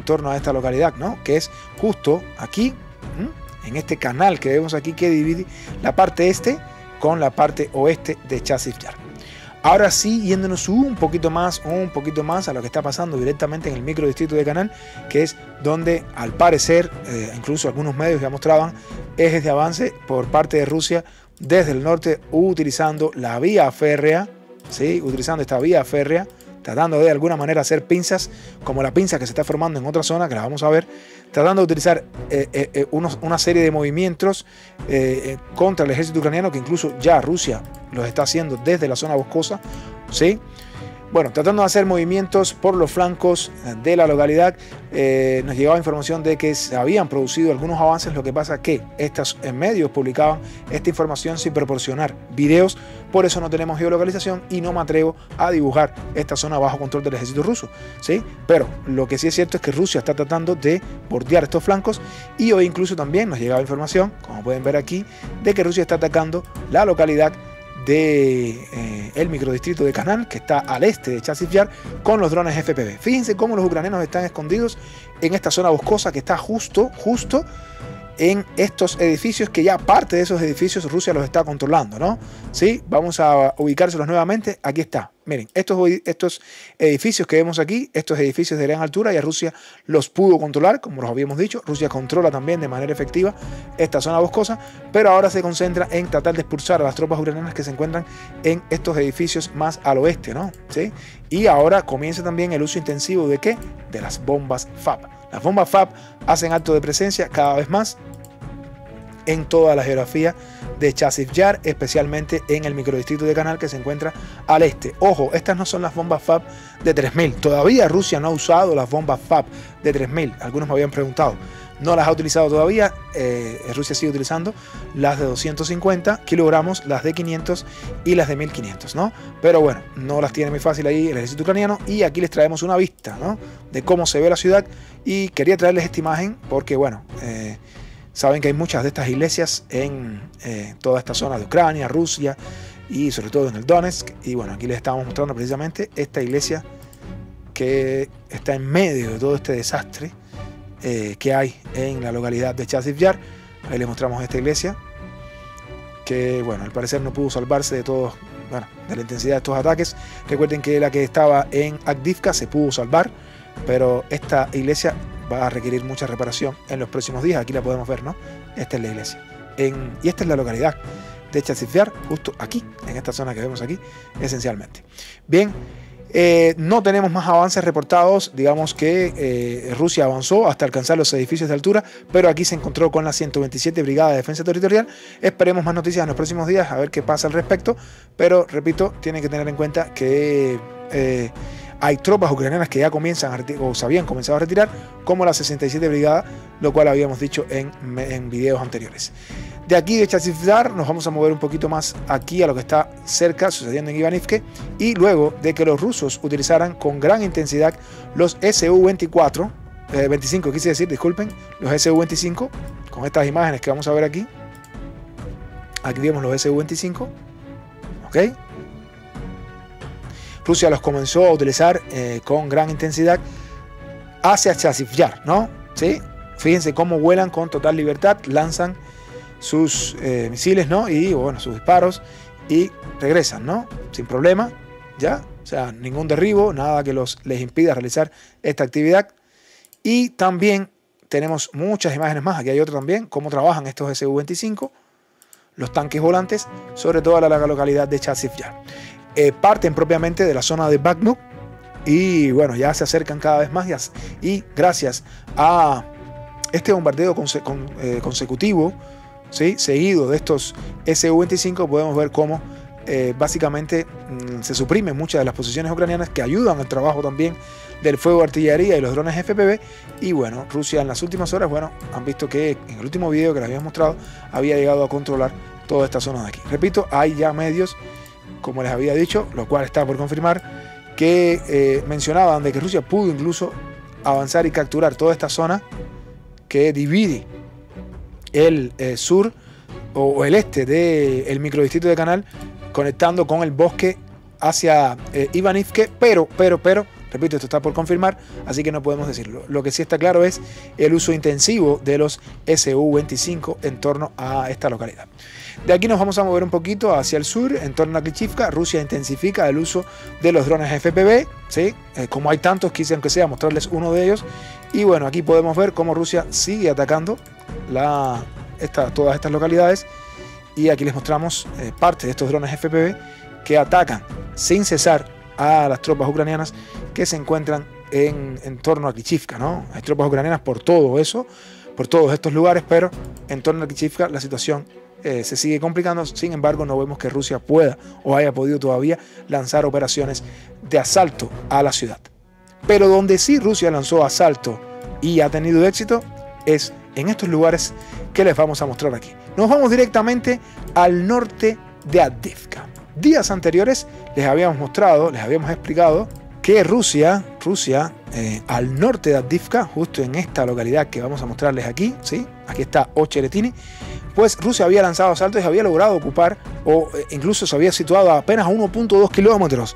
torno a esta localidad, ¿no? Que es justo aquí, en este canal que vemos aquí, que divide la parte este con la parte oeste de Chasiv Yar. Ahora sí, yéndonos un poquito más a lo que está pasando directamente en el microdistrito de Canal, que es donde al parecer, incluso algunos medios ya mostraban ejes de avance por parte de Rusia desde el norte, utilizando la vía férrea, ¿sí? Utilizando esta vía férrea, tratando de alguna manera hacer pinzas, como la pinza que se está formando en otra zona, que la vamos a ver, tratando de utilizar una serie de movimientos contra el ejército ucraniano, que incluso ya Rusia los está haciendo desde la zona boscosa, ¿sí? Bueno, tratando de hacer movimientos por los flancos de la localidad. Nos llegaba información de que se habían producido algunos avances, lo que pasa que estos medios publicaban esta información sin proporcionar videos, por eso no tenemos geolocalización y no me atrevo a dibujar esta zona bajo control del ejército ruso, ¿sí? Pero lo que sí es cierto es que Rusia está tratando de bordear estos flancos, y hoy incluso también nos llegaba información, como pueden ver aquí, de que Rusia está atacando la localidad de el microdistrito de Canal, que está al este de Chasiv Yar, con los drones FPV. Fíjense cómo los ucranianos están escondidos en esta zona boscosa que está justo en estos edificios, que ya parte de esos edificios Rusia los está controlando, ¿no? Sí, vamos a ubicárselos nuevamente. Aquí está. Miren, estos edificios que vemos aquí, estos edificios de gran altura, ya Rusia los pudo controlar, como los habíamos dicho. Rusia controla también de manera efectiva esta zona boscosa, pero ahora se concentra en tratar de expulsar a las tropas ucranianas que se encuentran en estos edificios más al oeste, ¿no? ¿Sí? Y ahora comienza también el uso intensivo ¿de qué? De las bombas FAB. Las bombas FAB hacen acto de presencia cada vez más en toda la geografía de Chasiv Yar, especialmente en el microdistrito de Canal, que se encuentra al este. Ojo, estas no son las bombas FAB de 3000. Todavía Rusia no ha usado las bombas FAB de 3000. Algunos me habían preguntado. no las ha utilizado todavía. Rusia sigue utilizando las de 250 kilogramos, las de 500 y las de 1500, ¿no? Pero bueno, no las tiene muy fácil ahí el ejército ucraniano, y aquí les traemos una vista, ¿no?, de cómo se ve la ciudad. Y quería traerles esta imagen porque, bueno, saben que hay muchas de estas iglesias en toda esta zona de Ucrania, Rusia y sobre todo en el Donetsk. Y bueno, aquí les estamos mostrando precisamente esta iglesia que está en medio de todo este desastre que hay en la localidad de Chasiv Yar. Ahí les mostramos esta iglesia que, bueno, al parecer no pudo salvarse de todo, bueno, de la intensidad de estos ataques. Recuerden que la que estaba en Avdiivka se pudo salvar, pero esta iglesia va a requerir mucha reparación en los próximos días. Aquí la podemos ver, ¿no? Esta es la iglesia. Y esta es la localidad de Chasiv Yar, justo aquí, en esta zona que vemos aquí, esencialmente. Bien, no tenemos más avances reportados. Digamos que Rusia avanzó hasta alcanzar los edificios de altura, pero aquí se encontró con la 127 Brigada de Defensa Territorial. Esperemos más noticias en los próximos días, a ver qué pasa al respecto. Pero, repito, tienen que tener en cuenta que hay tropas ucranianas que ya comienzan o se habían comenzado a retirar, como la 67 Brigada, lo cual habíamos dicho en videos anteriores. De aquí de Chasiv Yar nos vamos a mover un poquito más aquí a lo que está cerca, sucediendo en Ivanivke, y luego de que los rusos utilizaran con gran intensidad los Su-24, 25 quise decir, disculpen, los Su-25, con estas imágenes que vamos a ver aquí. Aquí vemos los Su-25, ¿ok? Rusia los comenzó a utilizar con gran intensidad hacia Chasiv Yar, ¿no? ¿Sí? Fíjense cómo vuelan con total libertad, lanzan sus misiles, ¿no?, y bueno, sus disparos, y regresan, ¿no?, sin problema, ¿ya? O sea, ningún derribo, nada que les impida realizar esta actividad. Y también tenemos muchas imágenes más. Aquí hay otra también, cómo trabajan estos Su-25, los tanques volantes, sobre todo la localidad de Chasiv Yar. Parten propiamente de la zona de Bakhmut y bueno, ya se acercan cada vez más, y gracias a este bombardeo consecutivo, ¿sí?, seguido de estos Su-25, podemos ver cómo básicamente se suprimen muchas de las posiciones ucranianas, que ayudan al trabajo también del fuego de artillería y los drones FPV. Y bueno, Rusia en las últimas horas, bueno, han visto que en el último video que les habíamos mostrado, había llegado a controlar toda esta zona de aquí. Repito, hay ya medios, como les había dicho, lo cual está por confirmar, que mencionaban de que Rusia pudo incluso avanzar y capturar toda esta zona que divide el sur o el este del microdistrito de Canal, conectando con el bosque hacia Ivanivke, pero, repito, esto está por confirmar, así que no podemos decirlo. Lo que sí está claro es el uso intensivo de los Su-25 en torno a esta localidad. De aquí nos vamos a mover un poquito hacia el sur, en torno a Klishchiivka. Rusia intensifica el uso de los drones FPV, ¿sí? Como hay tantos, quise aunque sea mostrarles uno de ellos. Y bueno, aquí podemos ver cómo Rusia sigue atacando todas estas localidades. Y aquí les mostramos parte de estos drones FPV que atacan sin cesar a las tropas ucranianas que se encuentran en torno a Klishchiivka, ¿no? Hay tropas ucranianas por todo eso, por todos estos lugares, pero en torno a Klishchiivka la situación se sigue complicando. Sin embargo, no vemos que Rusia pueda o haya podido todavía lanzar operaciones de asalto a la ciudad. Pero donde sí Rusia lanzó asalto y ha tenido éxito es en estos lugares que les vamos a mostrar aquí. Nos vamos directamente al norte de Avdiivka. Días anteriores les habíamos mostrado, les habíamos explicado que Rusia al norte de Avdiivka, justo en esta localidad que vamos a mostrarles aquí, ¿sí? Aquí está Ocheretini, pues Rusia había lanzado asaltos y había logrado ocupar, o incluso se había situado a apenas 1.2 kilómetros.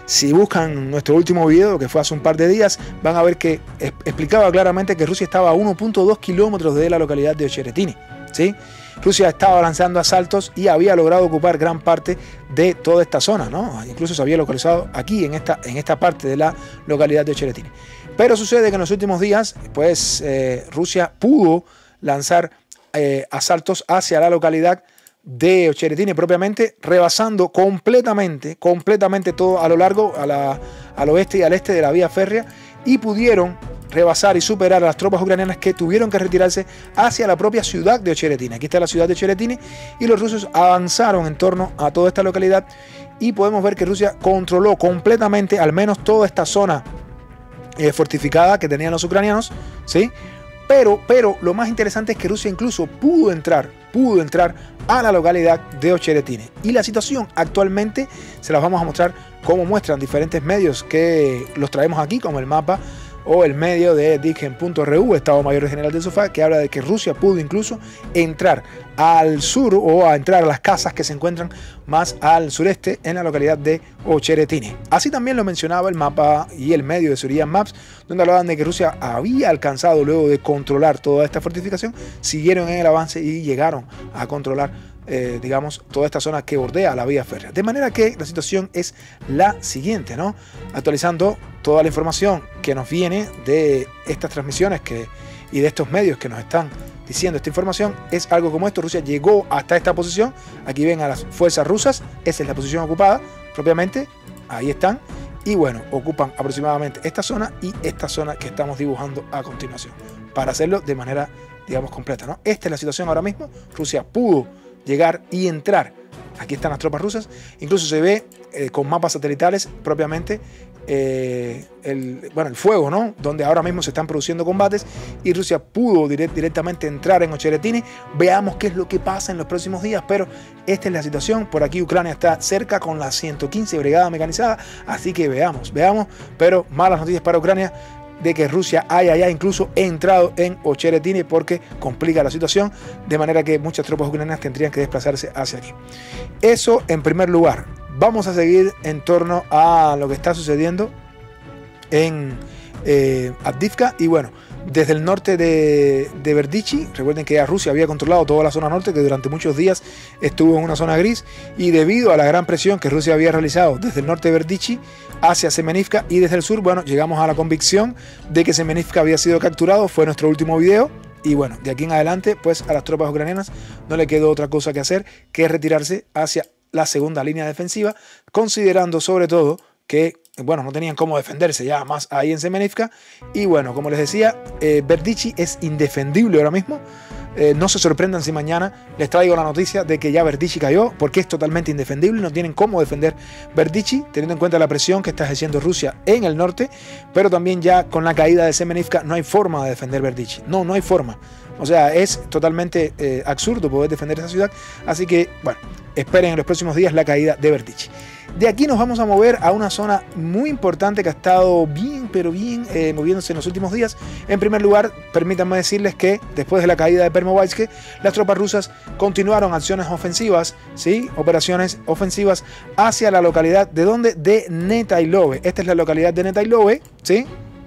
Si buscan nuestro último video, que fue hace un par de días, van a ver que explicaba claramente que Rusia estaba a 1.2 kilómetros de la localidad de Ocheretini, ¿sí? Rusia estaba lanzando asaltos y había logrado ocupar gran parte de toda esta zona, ¿no? Incluso se había localizado aquí, en esta parte de la localidad de Ocheretini. Pero sucede que en los últimos días, pues Rusia pudo lanzar asaltos hacia la localidad de Ocheretini propiamente, rebasando completamente todo a lo largo, al oeste y al este de la vía férrea, y pudieron rebasar y superar a las tropas ucranianas, que tuvieron que retirarse hacia la propia ciudad de Ocheretini. Aquí está la ciudad de Ocheretini, y los rusos avanzaron en torno a toda esta localidad, y podemos ver que Rusia controló completamente al menos toda esta zona fortificada que tenían los ucranianos, ¿sí? Pero lo más interesante es que Rusia incluso pudo entrar a la localidad de Ocheretine. Y la situación actualmente se las vamos a mostrar como muestran diferentes medios que los traemos aquí, como el mapa o el medio de Digen.ru, Estado Mayor General del Sofá, que habla de que Rusia pudo incluso entrar al sur o a entrar a las casas que se encuentran más al sureste en la localidad de Ocheretine. Así también lo mencionaba el mapa y el medio de Surian Maps, donde hablaban de que Rusia había alcanzado, luego de controlar toda esta fortificación, siguieron en el avance y llegaron a controlar digamos, toda esta zona que bordea la vía férrea. De manera que la situación es la siguiente, ¿no? Actualizando toda la información que nos viene de estas transmisiones y de estos medios que nos están diciendo esta información, es algo como esto. Rusia llegó hasta esta posición. Aquí ven a las fuerzas rusas. Esa es la posición ocupada propiamente. Ahí están. Y bueno, ocupan aproximadamente esta zona y esta zona que estamos dibujando a continuación, para hacerlo de manera, digamos, completa, ¿no? Esta es la situación ahora mismo. Rusia pudo llegar y entrar. Aquí están las tropas rusas. Incluso se ve con mapas satelitales propiamente el fuego, ¿no? Donde ahora mismo se están produciendo combates y Rusia pudo directamente entrar en Ocheretine. Veamos qué es lo que pasa en los próximos días, pero esta es la situación. Por aquí Ucrania está cerca con la 115 Brigada Mecanizada, así que veamos, pero malas noticias para Ucrania de que Rusia haya ya incluso entrado en Ocheretine, porque complica la situación, de manera que muchas tropas ucranianas tendrían que desplazarse hacia aquí. Eso en primer lugar. Vamos a seguir en torno a lo que está sucediendo en Avdiivka y bueno, desde el norte de Berdichi. Recuerden que ya Rusia había controlado toda la zona norte, que durante muchos días estuvo en una zona gris, y debido a la gran presión que Rusia había realizado desde el norte de Berdichi hacia Semenivka y desde el sur, bueno, llegamos a la convicción de que Semenivka había sido capturado. Fue nuestro último video y bueno, de aquí en adelante pues a las tropas ucranianas no le quedó otra cosa que hacer que retirarse hacia la segunda línea defensiva, considerando sobre todo que bueno, no tenían cómo defenderse ya más ahí en Semenivka. Y bueno, como les decía, Berdichi es indefendible ahora mismo. No se sorprendan si mañana les traigo la noticia de que ya Berdichi cayó, porque es totalmente indefendible. No tienen cómo defender Berdichi, teniendo en cuenta la presión que está ejerciendo Rusia en el norte, pero también ya con la caída de Semenivka no hay forma de defender Berdichi. No hay forma. O sea, es totalmente absurdo poder defender esa ciudad. Así que, bueno, esperen en los próximos días la caída de Berdichi. De aquí nos vamos a mover a una zona muy importante que ha estado bien, pero bien moviéndose en los últimos días. En primer lugar, permítanme decirles que después de la caída de Permobaivsk, las tropas rusas continuaron acciones ofensivas, ¿sí? Operaciones ofensivas hacia la localidad de donde de Netailove. Esta es la localidad de Netailove, ¿sí?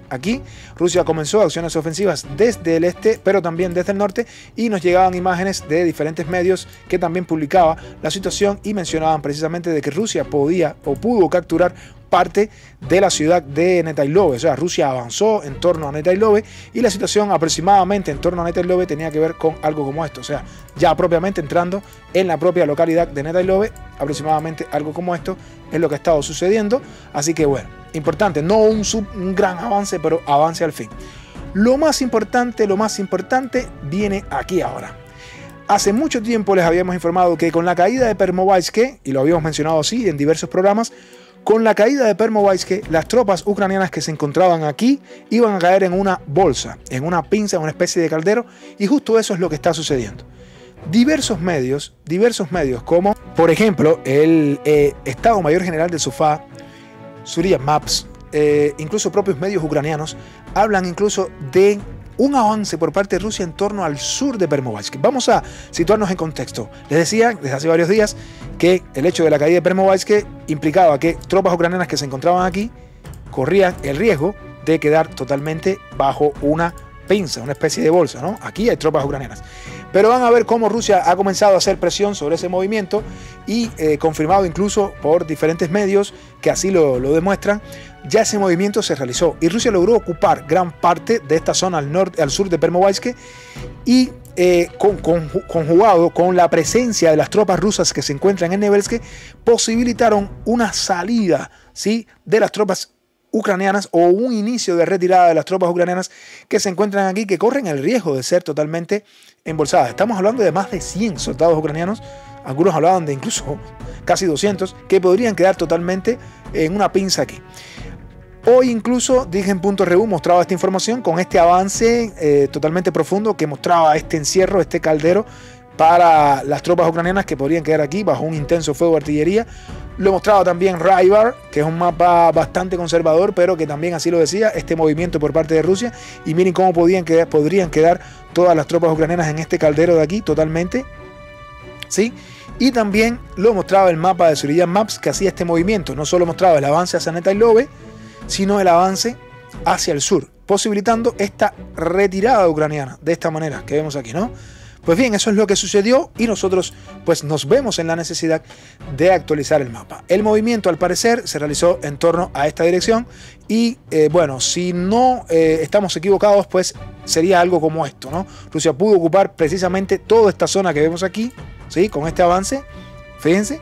Aquí Rusia comenzó acciones ofensivas desde el este, pero también desde el norte, y nos llegaban imágenes de diferentes medios que también publicaba la situación y mencionaban precisamente de que Rusia podía o pudo capturar parte de la ciudad de Netailove. O sea, Rusia avanzó en torno a Netailove y la situación aproximadamente en torno a Netailove tenía que ver con algo como esto. O sea, ya propiamente entrando en la propia localidad de Netailove, aproximadamente algo como esto es lo que ha estado sucediendo. Así que bueno, importante, no un gran avance, pero avance al fin. Lo más importante viene aquí ahora. Hace mucho tiempo les habíamos informado que con la caída de Permobaivsk, y lo habíamos mencionado así en diversos programas, con la caída de Permobaivsk, las tropas ucranianas que se encontraban aquí iban a caer en una bolsa, en una pinza, en una especie de caldero, y justo eso es lo que está sucediendo. Diversos medios como, por ejemplo, el Estado Mayor General del Sofá, Surian Maps, incluso propios medios ucranianos, hablan incluso de un avance por parte de Rusia en torno al sur de Permobaivsk. Vamos a situarnos en contexto. Les decía desde hace varios días que el hecho de la caída de Permobaivsk implicaba que tropas ucranianas que se encontraban aquí corrían el riesgo de quedar totalmente bajo una pinza, una especie de bolsa, ¿no? Aquí hay tropas ucranianas. Pero van a ver cómo Rusia ha comenzado a hacer presión sobre ese movimiento y confirmado incluso por diferentes medios que así lo demuestran, ya ese movimiento se realizó y Rusia logró ocupar gran parte de esta zona al sur de Permobaivsk y conjugado con la presencia de las tropas rusas que se encuentran en Nevelsk, posibilitaron una salida, ¿sí?, de las tropas ucranianas o un inicio de retirada de las tropas ucranianas que se encuentran aquí, que corren el riesgo de ser totalmente embolsadas. Estamos hablando de más de 100 soldados ucranianos, algunos hablaban de incluso casi 200, que podrían quedar totalmente en una pinza aquí. Hoy incluso Degen.ru mostraba esta información con este avance totalmente profundo que mostraba este encierro, este caldero para las tropas ucranianas que podrían quedar aquí bajo un intenso fuego de artillería. Lo mostraba también Rybar, que es un mapa bastante conservador, pero que también así lo decía, este movimiento por parte de Rusia. Y miren cómo podrían quedar todas las tropas ucranianas en este caldero de aquí totalmente, ¿sí? Y también lo mostraba el mapa de Suriyam Maps, que hacía este movimiento. No solo mostraba el avance hacia Netailove, sino el avance hacia el sur, posibilitando esta retirada ucraniana de esta manera que vemos aquí, ¿no? Pues bien, eso es lo que sucedió y nosotros pues nos vemos en la necesidad de actualizar el mapa. El movimiento al parecer se realizó en torno a esta dirección y bueno, si no estamos equivocados pues sería algo como esto, ¿no? Rusia pudo ocupar precisamente toda esta zona que vemos aquí, ¿sí? Con este avance, fíjense.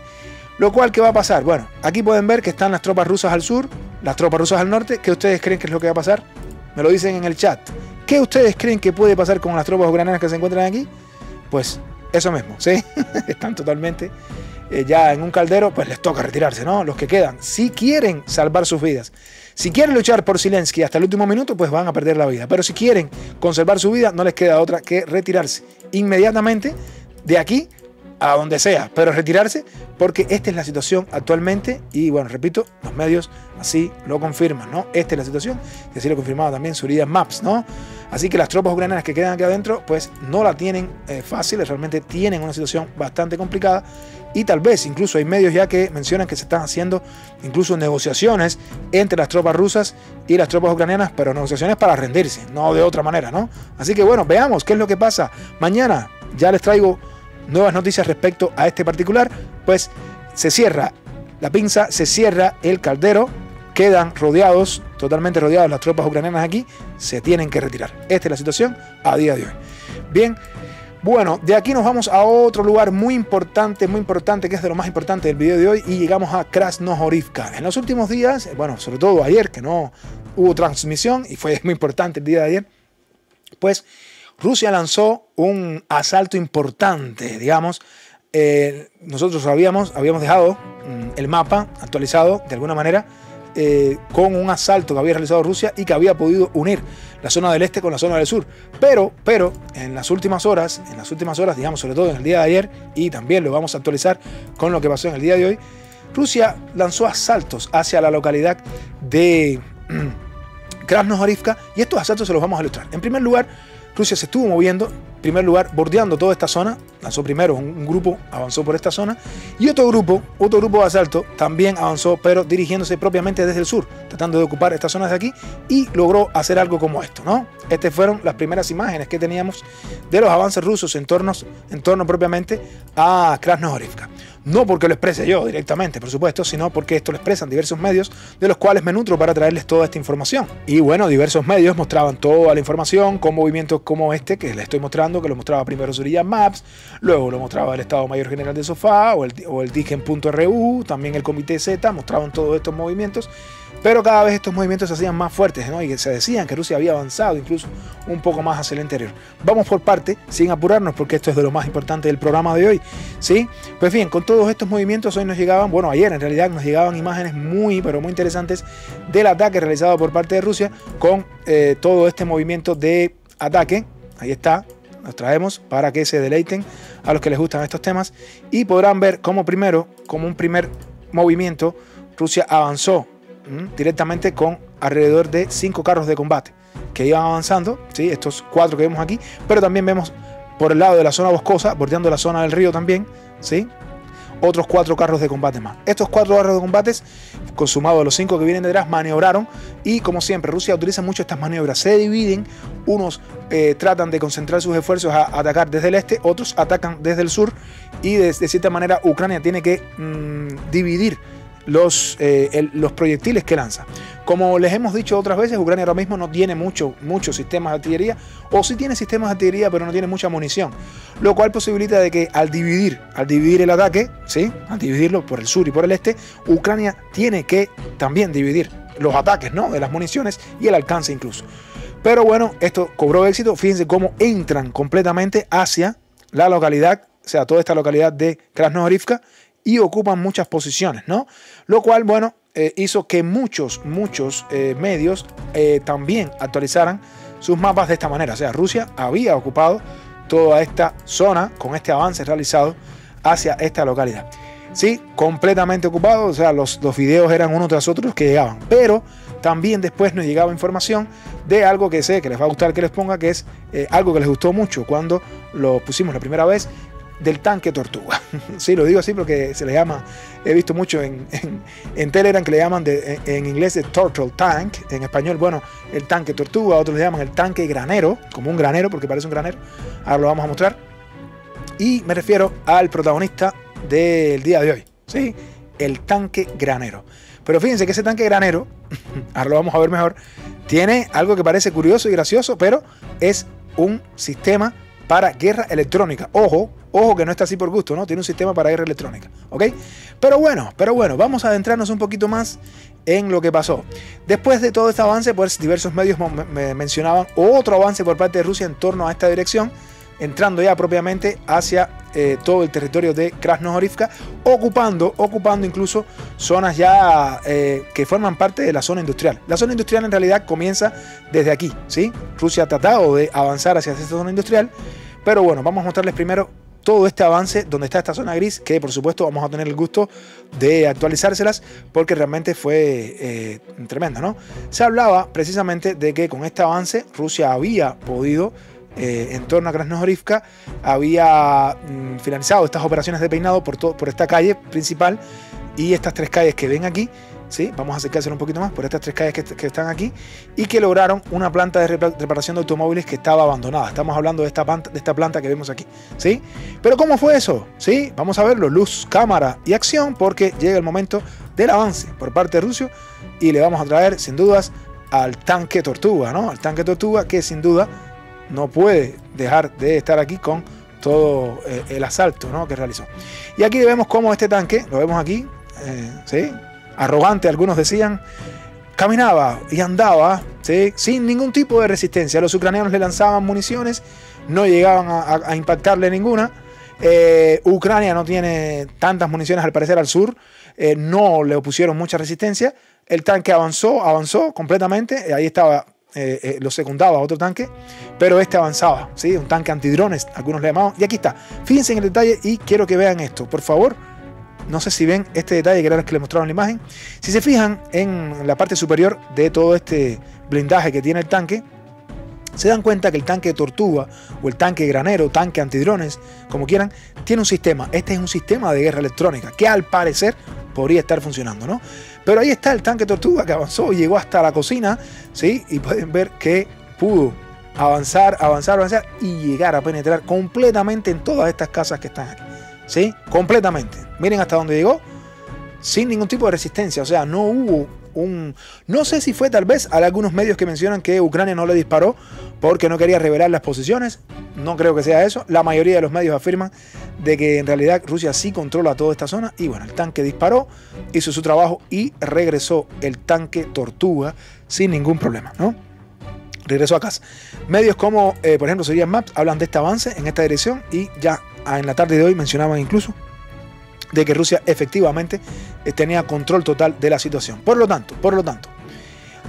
Lo cual, ¿qué va a pasar? Bueno, aquí pueden ver que están las tropas rusas al sur, las tropas rusas al norte. ¿Qué ustedes creen que es lo que va a pasar? Me lo dicen en el chat. ¿Qué ustedes creen que puede pasar con las tropas ucranianas que se encuentran aquí? Pues eso mismo, ¿sí? Están totalmente ya en un caldero, pues les toca retirarse, ¿no? Los que quedan, si quieren salvar sus vidas. Si quieren luchar por Zelensky hasta el último minuto, pues van a perder la vida. Pero si quieren conservar su vida, no les queda otra que retirarse inmediatamente de aquí a donde sea, pero retirarse, porque esta es la situación actualmente y bueno, repito, los medios así lo confirman, ¿no? Esta es la situación, y así lo confirmaba también Suriyam Maps, ¿no? Así que las tropas ucranianas que quedan aquí adentro, pues no la tienen fácil, realmente tienen una situación bastante complicada y tal vez incluso hay medios ya que mencionan que se están haciendo incluso negociaciones entre las tropas rusas y las tropas ucranianas, pero negociaciones para rendirse, no de otra manera, ¿no? Así que bueno, veamos qué es lo que pasa. Mañana ya les traigo nuevas noticias respecto a este particular, pues se cierra la pinza, se cierra el caldero, quedan rodeados, totalmente rodeados las tropas ucranianas aquí, se tienen que retirar. Esta es la situación a día de hoy. Bien, bueno, de aquí nos vamos a otro lugar muy importante, que es de lo más importante del video de hoy y llegamos a Krasnohorivka. En los últimos días, bueno, sobre todo ayer que no hubo transmisión y fue muy importante el día de ayer, pues Rusia lanzó un asalto importante, digamos. Nosotros habíamos dejado el mapa actualizado de alguna manera con un asalto que había realizado Rusia y que había podido unir la zona del este con la zona del sur. Pero en las últimas horas, digamos, sobre todo en el día de ayer, y también lo vamos a actualizar con lo que pasó en el día de hoy, Rusia lanzó asaltos hacia la localidad de Krasnohorivka y estos asaltos se los vamos a ilustrar. En primer lugar, Rusia se estuvo moviendo, en primer lugar, bordeando toda esta zona. Lanzó primero un grupo, avanzó por esta zona. Y otro grupo de asalto también avanzó, pero dirigiéndose propiamente desde el sur, tratando de ocupar estas zonas de aquí. Y logró hacer algo como esto, ¿no? Estas fueron las primeras imágenes que teníamos de los avances rusos en torno propiamente a Krasnohorivka. No porque lo exprese yo directamente, por supuesto, sino porque esto lo expresan diversos medios de los cuales me nutro para traerles toda esta información. Y bueno, diversos medios mostraban toda la información con movimientos como este que les estoy mostrando, que lo mostraba primero Suriyam Maps, luego lo mostraba el Estado Mayor General de Sofá o el Degen.ru, también el Comité Z, mostraban todos estos movimientos. Pero cada vez estos movimientos se hacían más fuertes, ¿no? Y se decían que Rusia había avanzado incluso un poco más hacia el interior. Vamos por parte, sin apurarnos, porque esto es de lo más importante del programa de hoy, ¿sí? Pues bien, con todos estos movimientos hoy nos llegaban, bueno, ayer en realidad nos llegaban imágenes pero muy interesantes del ataque realizado por parte de Rusia con todo este movimiento de ataque. Ahí está, los traemos para que se deleiten a los que les gustan estos temas y podrán ver cómo como un primer movimiento, Rusia avanzó directamente con alrededor de 5 carros de combate que iban avanzando, ¿sí? Estos 4 que vemos aquí, pero también vemos por el lado de la zona boscosa, bordeando la zona del río también, ¿sí? Otros 4 carros de combate más. Estos 4 carros de combate, consumados los 5 que vienen detrás, maniobraron y como siempre Rusia utiliza mucho estas maniobras, se dividen, unos tratan de concentrar sus esfuerzos a atacar desde el este, otros atacan desde el sur y de cierta manera Ucrania tiene que dividir los proyectiles que lanza. Como les hemos dicho otras veces, Ucrania ahora mismo no tiene muchos sistemas de artillería, o sí tiene sistemas de artillería pero no tiene mucha munición, lo cual posibilita de que al dividir el ataque, ¿sí? Al dividirlo por el sur y por el este, Ucrania tiene que también dividir los ataques, ¿no? De las municiones y el alcance incluso. Pero bueno, esto cobró éxito. Fíjense cómo entran completamente hacia la localidad, o sea, toda esta localidad de Krasnohorivka, y ocupan muchas posiciones, ¿no? Lo cual, bueno, hizo que muchos medios también actualizaran sus mapas de esta manera. O sea, Rusia había ocupado toda esta zona con este avance realizado hacia esta localidad. Sí, completamente ocupado. O sea, los videos eran uno tras otro los que llegaban. Pero también después nos llegaba información de algo que sé que les va a gustar que les ponga, que es algo que les gustó mucho cuando lo pusimos la primera vez, del tanque Tortuga. Sí, lo digo así porque se le llama, he visto mucho en Telegram que le llaman en inglés de Turtle Tank, en español, bueno, el tanque Tortuga, otros le llaman el tanque granero, como un granero porque parece un granero. Ahora lo vamos a mostrar. Y me refiero al protagonista del día de hoy, ¿sí? El tanque granero. Pero fíjense que ese tanque granero, ahora lo vamos a ver mejor, tiene algo que parece curioso y gracioso, pero es un sistema para guerra electrónica. Ojo que no está así por gusto, ¿no? Tiene un sistema para guerra electrónica, ¿ok? Pero bueno, vamos a adentrarnos un poquito más en lo que pasó. Después de todo este avance, pues diversos medios mencionaban otro avance por parte de Rusia en torno a esta dirección, entrando ya propiamente hacia todo el territorio de Krasnohorivka, ocupando incluso zonas ya que forman parte de la zona industrial. La zona industrial en realidad comienza desde aquí, ¿sí? Rusia ha tratado de avanzar hacia esta zona industrial, pero bueno, vamos a mostrarles primero todo este avance donde está esta zona gris, que por supuesto vamos a tener el gusto de actualizárselas porque realmente fue tremendo, ¿no? Se hablaba precisamente de que con este avance Rusia había podido en torno a Krasnohorivka, había finalizado estas operaciones de peinado por esta calle principal y estas tres calles que ven aquí, ¿sí? Vamos a acercárselo un poquito más por estas tres calles que están aquí, y que lograron una planta de reparación de automóviles que estaba abandonada. Estamos hablando de esta planta que vemos aquí, ¿sí? Pero ¿cómo fue eso? ¿Sí? Vamos a verlo, luz, cámara y acción, porque llega el momento del avance por parte de Rusia y le vamos a traer sin dudas al tanque Tortuga, ¿no? Al tanque Tortuga, que sin duda no puede dejar de estar aquí con todo el asalto, ¿no?, que realizó. Y aquí vemos cómo este tanque, lo vemos aquí, ¿sí?, arrogante, algunos decían, caminaba y andaba, ¿sí?, sin ningún tipo de resistencia. Los ucranianos le lanzaban municiones, no llegaban a impactarle ninguna. Ucrania no tiene tantas municiones al parecer al sur, no le opusieron mucha resistencia. El tanque avanzó completamente, ahí estaba. Lo secundaba otro tanque, pero este avanzaba, ¿sí? Un tanque antidrones, algunos le llamaban. Y aquí está, fíjense en el detalle y quiero que vean esto, por favor. No sé si ven este detalle que era el que les mostraron la imagen. Si se fijan en la parte superior de todo este blindaje que tiene el tanque, se dan cuenta que el tanque Tortuga o el tanque granero, tanque antidrones, como quieran, tiene un sistema. Este es un sistema de guerra electrónica que al parecer podría estar funcionando, ¿no? Pero ahí está el tanque Tortuga que avanzó y llegó hasta la cocina, ¿sí? Y pueden ver que pudo avanzar y llegar a penetrar completamente en todas estas casas que están aquí, ¿sí? Completamente. Miren hasta dónde llegó, sin ningún tipo de resistencia. O sea, no hubo no sé si fue tal vez a algunos medios que mencionan que Ucrania no le disparó porque no quería revelar las posiciones. No creo que sea eso. La mayoría de los medios afirman de que en realidad Rusia sí controla toda esta zona. Y bueno, el tanque disparó, hizo su trabajo y regresó el tanque Tortuga sin ningún problema, ¿no? Regresó a casa. Medios como, por ejemplo, Syrian Maps hablan de este avance en esta dirección y ya en la tarde de hoy mencionaban incluso de que Rusia efectivamente tenía control total de la situación. Por lo tanto,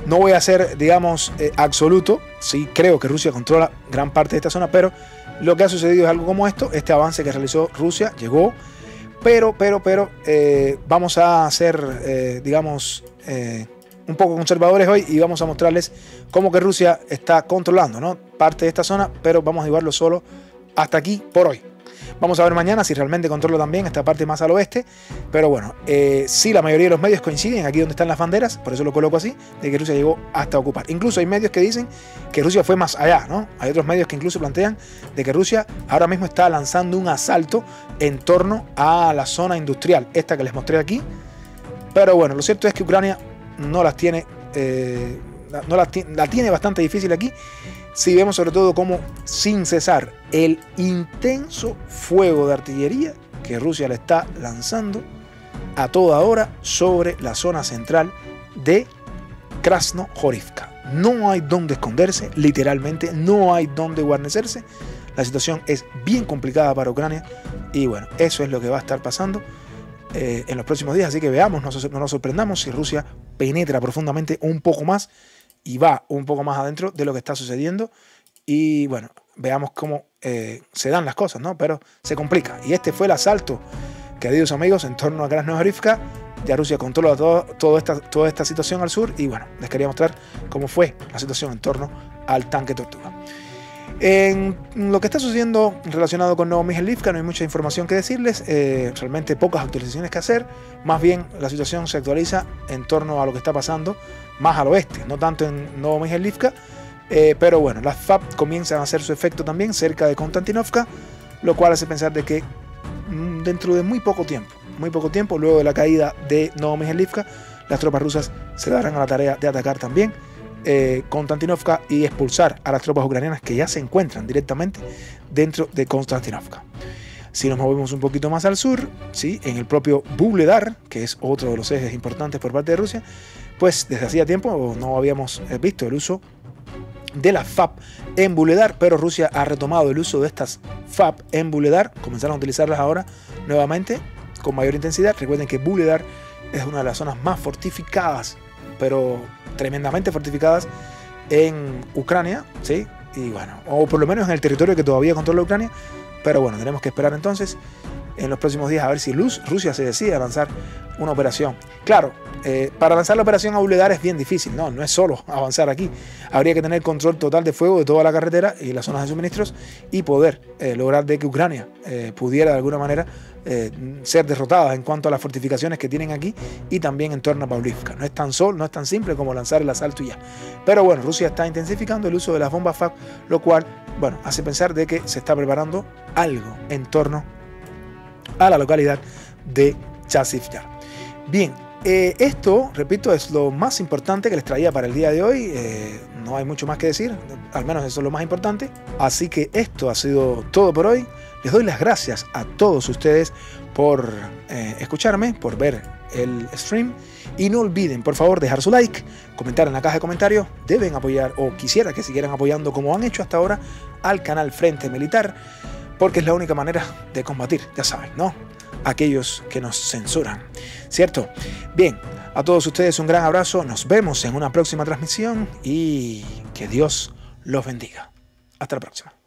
no voy a ser, digamos, absoluto. Sí creo que Rusia controla gran parte de esta zona, pero lo que ha sucedido es algo como esto. Este avance que realizó Rusia llegó, pero vamos a ser, digamos, un poco conservadores hoy y vamos a mostrarles cómo que Rusia está controlando, ¿no?, parte de esta zona, pero vamos a llevarlo solo hasta aquí por hoy. Vamos a ver mañana si realmente controla también esta parte más al oeste. Pero bueno, sí, la mayoría de los medios coinciden aquí donde están las banderas, por eso lo coloco así, de que Rusia llegó hasta ocupar. Incluso hay medios que dicen que Rusia fue más allá, ¿no? Hay otros medios que incluso plantean de que Rusia ahora mismo está lanzando un asalto en torno a la zona industrial, esta que les mostré aquí. Pero bueno, lo cierto es que Ucrania no las tiene, la tiene bastante difícil aquí. Si vemos sobre todo cómo sin cesar el intenso fuego de artillería que Rusia le está lanzando a toda hora sobre la zona central de Krasnohorivka. No hay donde esconderse, literalmente no hay donde guarnecerse. La situación es bien complicada para Ucrania y bueno, eso es lo que va a estar pasando en los próximos días. Así que veamos, no nos sorprendamos si Rusia penetra profundamente un poco más y va un poco más adentro de lo que está sucediendo. Y bueno, veamos cómo se dan las cosas, ¿no? Pero se complica. Y este fue el asalto, queridos amigos, en torno a Krasnoyarivka. Ya Rusia controla toda esta situación al sur. Y bueno, les quería mostrar cómo fue la situación en torno al tanque Tortuga. En lo que está sucediendo relacionado con Novomijailovka no hay mucha información que decirles, realmente pocas actualizaciones que hacer. Más bien la situación se actualiza en torno a lo que está pasando más al oeste, no tanto en Novomijailovka, pero bueno, las FAB comienzan a hacer su efecto también cerca de Konstantinovka, lo cual hace pensar de que dentro de muy poco tiempo, luego de la caída de Novomijailovka, las tropas rusas se darán a la tarea de atacar también Konstantinovka y expulsar a las tropas ucranianas que ya se encuentran directamente dentro de Konstantinovka. Si nos movemos un poquito más al sur, ¿sí?, en el propio Vuhledar, que es otro de los ejes importantes por parte de Rusia, pues desde hacía tiempo no habíamos visto el uso de las FAB en Vuhledar, pero Rusia ha retomado el uso de estas FAB en Vuhledar, comenzaron a utilizarlas ahora nuevamente con mayor intensidad. Recuerden que Vuhledar es una de las zonas más fortificadas, pero tremendamente fortificadas en Ucrania, ¿sí? Y bueno, o por lo menos en el territorio que todavía controla Ucrania. Pero bueno, tenemos que esperar entonces en los próximos días a ver si Rusia se decide a lanzar una operación. Claro, para lanzar la operación a Vuhledar es bien difícil, no es solo avanzar aquí. Habría que tener control total de fuego de toda la carretera y las zonas de suministros y poder lograr de que Ucrania pudiera de alguna manera ser derrotada en cuanto a las fortificaciones que tienen aquí y también en torno a Pavlivka. No es tan simple como lanzar el asalto y ya. Pero bueno, Rusia está intensificando el uso de las bombas FAB, lo cual, bueno, hace pensar de que se está preparando algo en torno a la localidad de Chasiv Yar. Bien, esto, repito, es lo más importante que les traía para el día de hoy. No hay mucho más que decir, al menos eso es lo más importante. Así que esto ha sido todo por hoy. Les doy las gracias a todos ustedes por escucharme, por ver el stream. Y no olviden, por favor, dejar su like, comentar en la caja de comentarios. Deben apoyar, o quisiera que siguieran apoyando como han hecho hasta ahora, al canal Frente Militar, porque es la única manera de combatir, ya saben, ¿no?, aquellos que nos censuran, ¿cierto? Bien, a todos ustedes un gran abrazo, nos vemos en una próxima transmisión y que Dios los bendiga. Hasta la próxima.